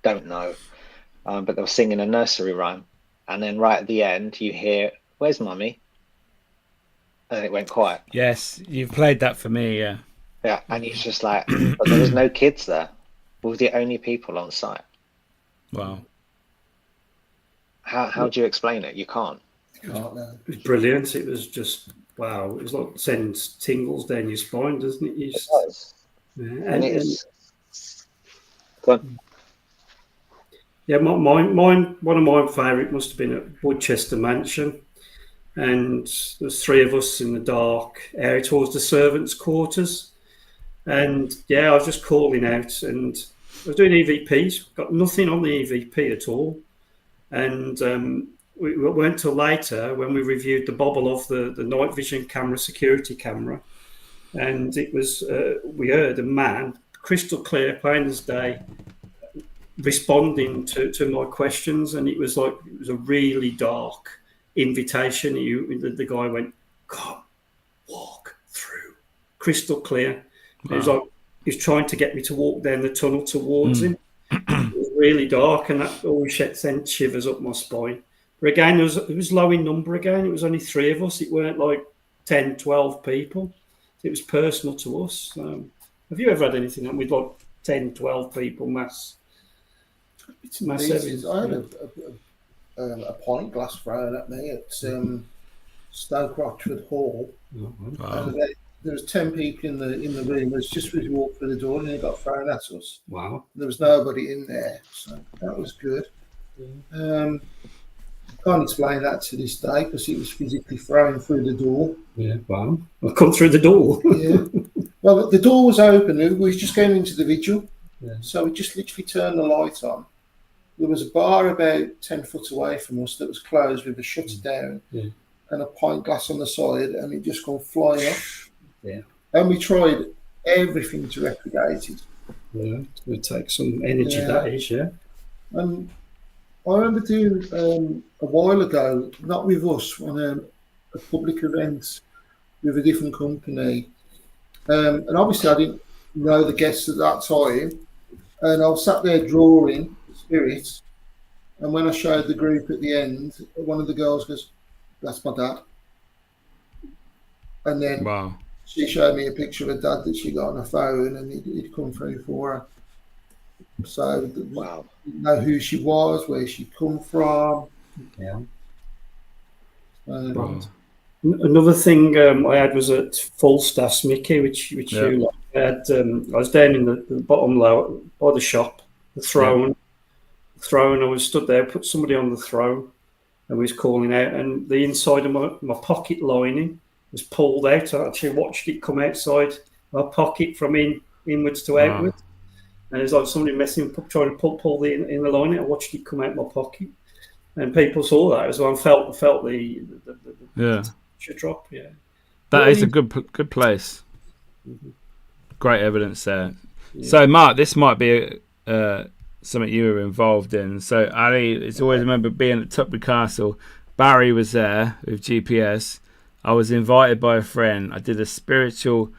don't know. But they were singing a nursery rhyme. And then right at the end, you hear, "Where's Mummy?" And it went quiet. Yes, you've played that for me, yeah. Yeah, and it's just like, but there was no kids there. We were the only people on site. Wow. How do you explain it? You can't. It was brilliant. It was just, wow. It was like sends tingles down your spine, doesn't it? It does. Yeah, and it's... Go on. Yeah, one of my favourite must have been at Woodchester Mansion, and there was 3 of us in the dark area towards the servants' quarters, and I was just calling out, and I was doing EVPs, got nothing on the EVP at all, and we weren't till later when we reviewed the bobble of the night vision camera, security camera, and it was we heard a man, crystal clear, plain as day, responding to my questions, and it was a really dark invitation. The guy went, "God, walk through, crystal clear." Wow. It was like he was trying to get me to walk down the tunnel towards him. It was really dark, and that always sent shivers up my spine. But again, it was low in number again. It was only 3 of us. It weren't like 10, 12 people. It was personal to us. Have you ever had anything with like 10, 12 people mass? It's massive. I had a pint glass thrown at me at Stoke Rochford Hall. Wow. And there was 10 people in the room. It was just as we walked through the door, and it got thrown at us. Wow. There was nobody in there, so that was good. Can't explain that to this day because it was physically thrown through the door. Yeah, wow. I've come through the door. Yeah. Well, the door was open. We was just going into the vigil. Yeah. So we just literally turned the light on. There was a bar about 10 foot away from us that was closed with a shutter down and a pint glass on the side, and it just gone flying off. Yeah. And we tried everything to replicate it. Yeah, it's going to take some energy, that is, yeah. And I remember doing a while ago, not with us, on a public event with a different company. And obviously I didn't know the guests at that time. And I was sat there drawing spirits. And when I showed the group at the end, one of the girls goes, "That's my dad." And then she showed me a picture of a dad that she got on her phone, and he'd come through for her. So, didn't know who she was, where she'd come from. Yeah. Another thing I had was at Falstaff's, Mickey, which you had. I was down in the bottom lower by the shop, the throne. I was stood there, put somebody on the throne, and we was calling out, and the inside of my pocket lining was pulled out. I actually watched it come outside my pocket from inwards to outwards. And it was like somebody trying to pull the inner lining. I watched it come out my pocket, and people saw that as well and felt the drop. Yeah, that is a good place. Mm-hmm. Great evidence there. Yeah. So, Mark, this might be something you were involved in. So, Ali, it's always remember being at Tutbury Castle. Barry was there with GPS. I was invited by a friend. I did a spiritual,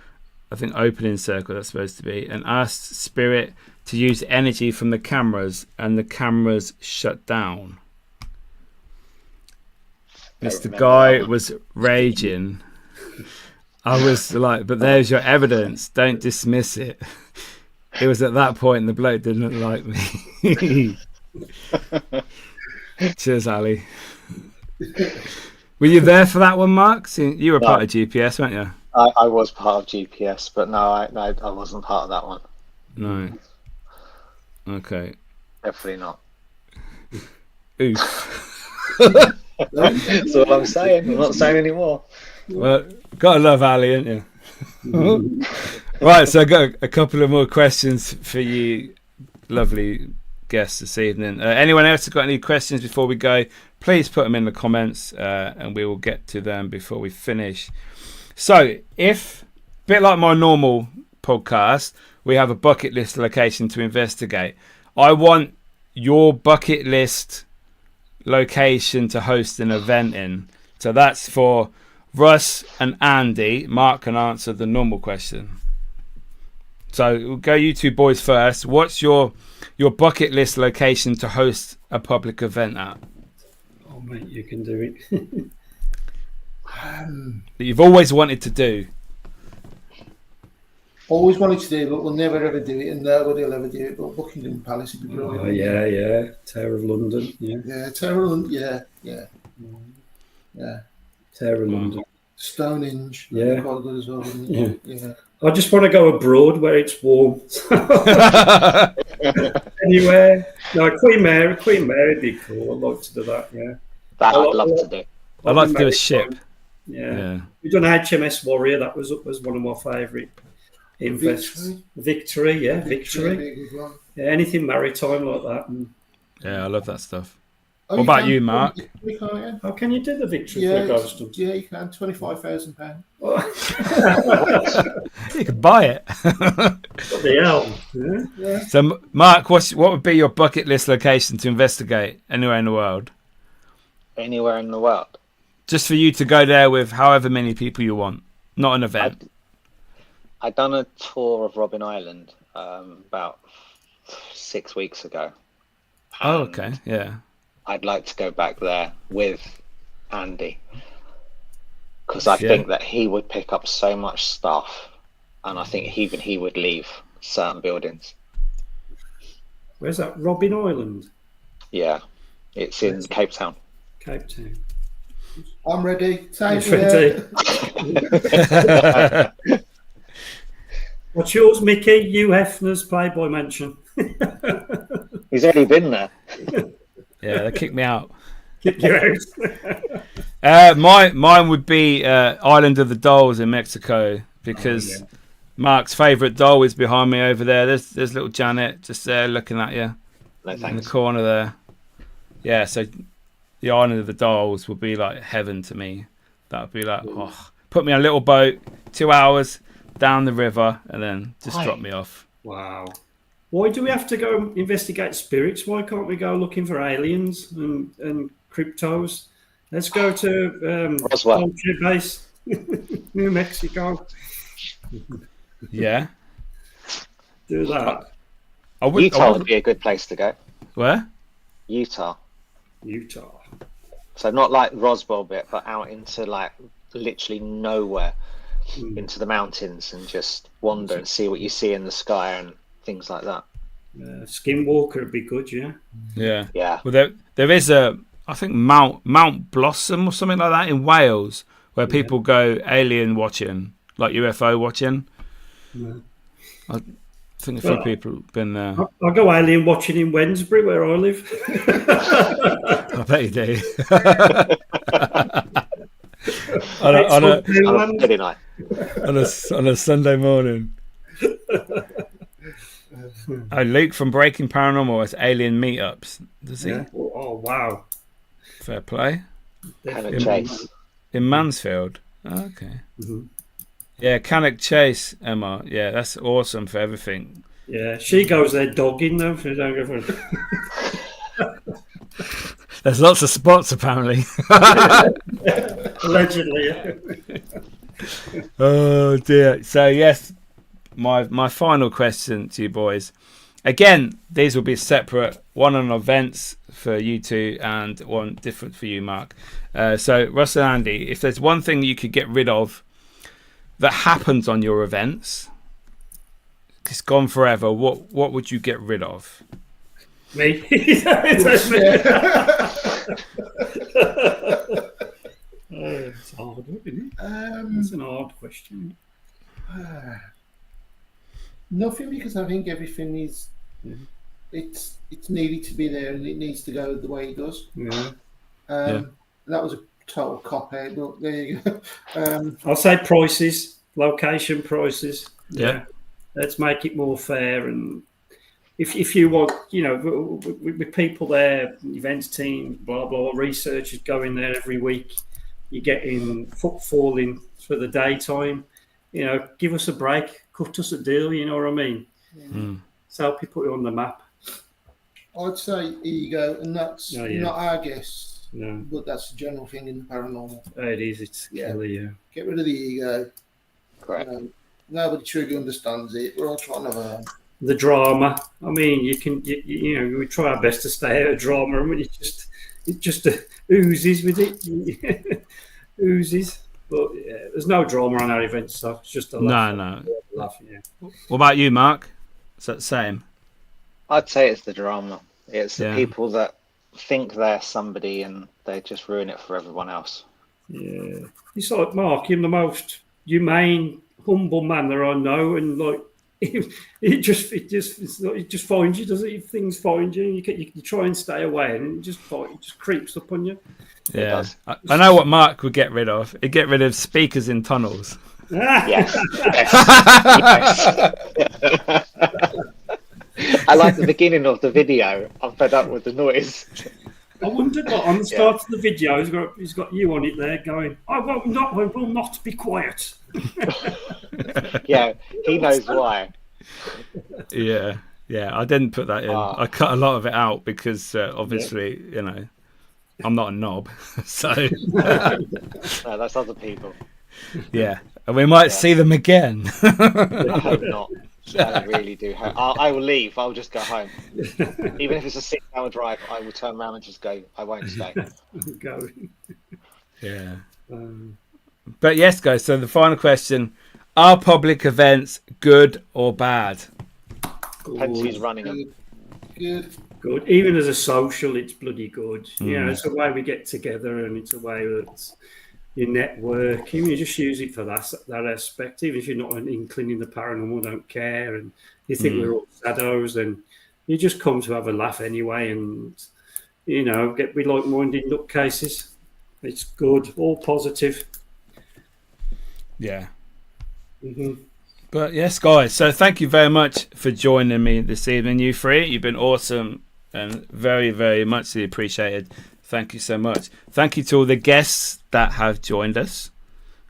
I think, opening circle, that's supposed to be, and asked Spirit to use energy from the cameras, and the cameras shut down. Mr. Guy was raging. I was like, but there's your evidence. Don't dismiss it. It was at that point the bloke didn't like me. Cheers, Ali. Were you there for that one, Mark? You were part of GPS, weren't you? I was part of GPS, but no, I wasn't part of that one. No. Okay. Definitely not. Oof. That's all I'm saying. I'm not saying anymore. Well, gotta love Ali, ain't you? Right, so I've got a couple of more questions for you, lovely guests this evening. Anyone else have got any questions before we go? Please put them in the comments, and we will get to them before we finish. So, if, a bit like my normal podcast, we have a bucket list location to investigate, I want your bucket list location to host an event in. So that's for Russ and Andy. Mark can answer the normal question. So we'll go you two boys first. What's your bucket list location to host a public event at? Oh, mate, you can do it. That you've always wanted to do. Always wanted to do, but we'll never ever do it, and nobody will ever do it. But Buckingham Palace would be brilliant. Oh yeah, Tower of London. Yeah, Tower of London. Yeah. Tower of London. Stonehenge. Yeah, quite good as well. Yeah. I just want to go abroad where it's warm. Anywhere. No, Queen Mary would be cool. I'd like to do that. Yeah. That I'd love to do. I'd like to do a ship. Yeah. We've done HMS Warrior. That was one of my favourite invests. Victory. Yeah. Anything maritime like that. Yeah, I love that stuff. What about you, Mark? How can you do the Victory for a Ghostoul? Yeah, you can. £25,000. You could buy it. What the hell? Yeah. So, Mark, what would be your bucket list location to investigate anywhere in the world? Anywhere in the world? Just for you to go there with however many people you want, not an event. I'd done a tour of Robin Island about 6 weeks ago. Oh, okay, yeah. I'd like to go back there with Andy, because I think that he would pick up so much stuff, and I think even he would leave certain buildings. Where's that? Robin Island? Yeah, it's in Cape Town. Cape Town. I'm ready. Take Ready. What's yours, Mickey? Hugh Hefner's Playboy Mansion. He's already been there. Yeah, they kicked me out. Kick you out. Mine would be Island of the Dolls in Mexico, because Mark's favourite doll is behind me over there. There's little Janet just there looking at you in the corner there. Yeah, so the Island of the Dolls would be like heaven to me. That would be like, put me on a little boat, 2 hours down the river, and then just drop me off. Wow. Why do we have to go investigate spirits? Why can't we go looking for aliens and cryptos? Let's go to Roswell base, New Mexico. Yeah. Do that. Utah would be a good place to go. Where? Utah. So not like Roswell bit, but out into like literally nowhere, into the mountains, and just wander and see what you see in the sky and things like that. Skinwalker would be good, yeah. Yeah. Well, there is I think Mount Blossom or something like that in Wales, where people go alien watching, like UFO watching. Yeah. I think a few people have been there. I go alien watching in Wednesbury, where I live. I bet you do. on a Sunday morning. Luke from Breaking Paranormal has alien meetups. Does he? Yeah. Oh, wow. Fair play. In Mansfield. Oh, okay. Mm-hmm. Yeah, Cannock Chase, Emma. Yeah, that's awesome for everything. Yeah, she goes there dogging though. She don't go for... There's lots of spots apparently. Allegedly. Oh dear. So yes, my final question to you boys. Again, these will be separate. One on events for you two, and one different for you, Mark. So Russ and Andy, if there's one thing you could get rid of that happens on your events, it's gone forever, what would you get rid of? Me. It's hard, isn't it? It's an hard question. Nothing, because I think everything is it's needed to be there, and it needs to go the way it does. That was a total cop out, but there you go. I'll say prices, location prices. Yeah. Let's make it more fair, and if you want, with people there, events team, blah blah, researchers going there every week, you're getting footfalling for the daytime. Give us a break, cut us a deal. You know what I mean? So help you put it on the map. I'd say ego, and that's not our guess. No, but that's the general thing in the paranormal. It is. It's killer, Get rid of the ego. Correct. Nobody truly understands it. We're all trying to the drama. I mean, we try our best to stay out of drama, and it just oozes with it. Oozes. But there's no drama on our events, so it's just a laugh. No. Laugh, yeah. What about you, Mark? Is that the same? I'd say it's the drama. It's the people that think they're somebody and they just ruin it for everyone else. Yeah. It's like, Mark, you're the most humane, humble man that I know, and like it just finds you, doesn't it? If things find you, you try and stay away, and it just creeps up on you. Yeah, I know what Mark would get rid of. He'd get rid of speakers in tunnels. Yes. I like the beginning of the video. I'm fed up with the noise. I wondered what on the start of the video he's got you on it there going, I will not be quiet. Yeah, he knows why. Yeah, I didn't put that in. I cut a lot of it out because obviously, I'm not a knob, so No, that's other people. yeah, and we might see them again. I hope not. I really do hope. I will leave. I'll just go home. Even if it's a 6-hour drive, I will turn around and just go. I won't stay. Go. Yeah. But yes, guys, so the final question: are public events good or bad? Depends who's running them. Good. Even as a social, it's bloody good. You know, it's a way we get together, and it's a way that you network. You just use it for that aspect. Even if you're not an inkling in the paranormal, don't care, and you think we're all shadows, and you just come to have a laugh anyway, and you know, get be like-minded nutcases. It's good, all positive. Yeah. But yes, guys, so thank you very much for joining me this evening, you three. You've been awesome and very, very muchly appreciated. Thank you so much. Thank you to all the guests that have joined us,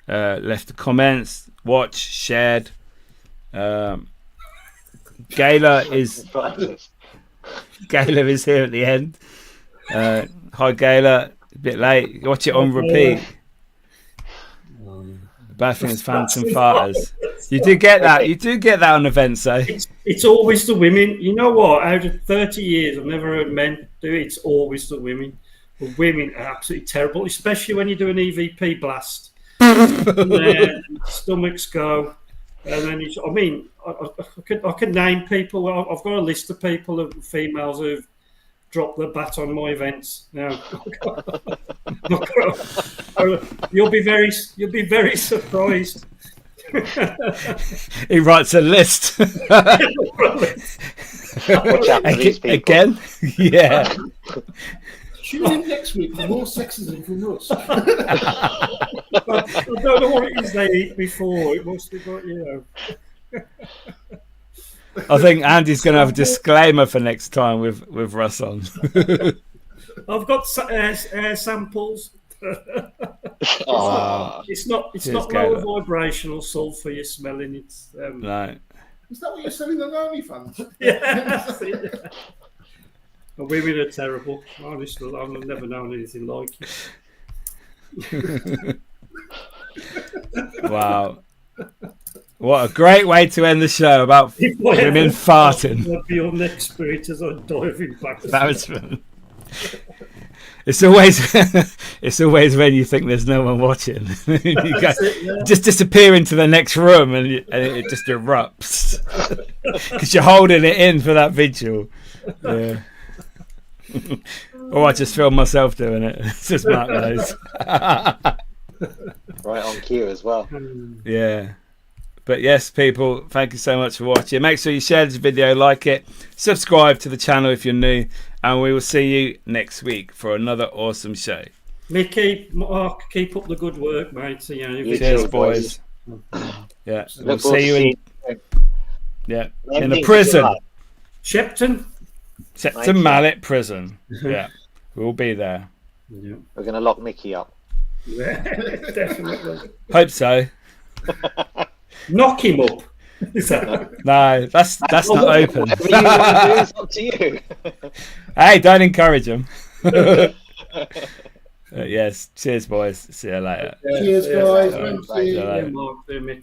left the comments, watched, shared. Gayla is here at the end. Hi, Gayla. A bit late. Watch it on repeat. Bad things, phantom farters. You do get that. You do get that on events, though. It's always the women. You know what? Out of 30 years, I've never heard men do it. It's always the women. The women are absolutely terrible, especially when you do an EVP blast. And then stomachs go. And then I could name people. I've got a list of people, of females who've dropped the bat on my events. Now, you'll be very surprised. He writes a list. Again? Yeah. Tune in next week for more sexism from Russ. I don't know what it is they eat before. It must have got, you know. I think Andy's going to have a disclaimer for next time with Russ on. I've got samples. It's not low vibrational sulfur you're smelling. It's no. Is that what you're selling on OnlyFans? Yeah. The women are terrible. Honestly, I've never known anything like it. Wow. What a great way to end the show about women farting. That'd be your next spirit as I dive in back. That was fun. It's always when you think there's no one watching. You just disappear into the next room and it just erupts because you're holding it in for that vigil. Yeah. Or I just film myself doing it. It's just Mark knows. Right on cue as well. Yeah. But yes, people, thank you so much for watching. Make sure you share this video, like it, subscribe to the channel if you're new, and we will see you next week for another awesome show. Mickey, Mark, keep up the good work, mate. So, cheers, boys. Yeah, we'll see you in the prison. Shepton Mallet prison. Yeah, we'll be there. Yeah. We're going to lock Mickey up. Yeah, definitely. Hope so. Knock him up. No, that's not open. Whatever you want to do is up to you. Hey, don't encourage them. Yes, cheers, boys. See you later. Cheers, guys. Thank you, Mark. Mick.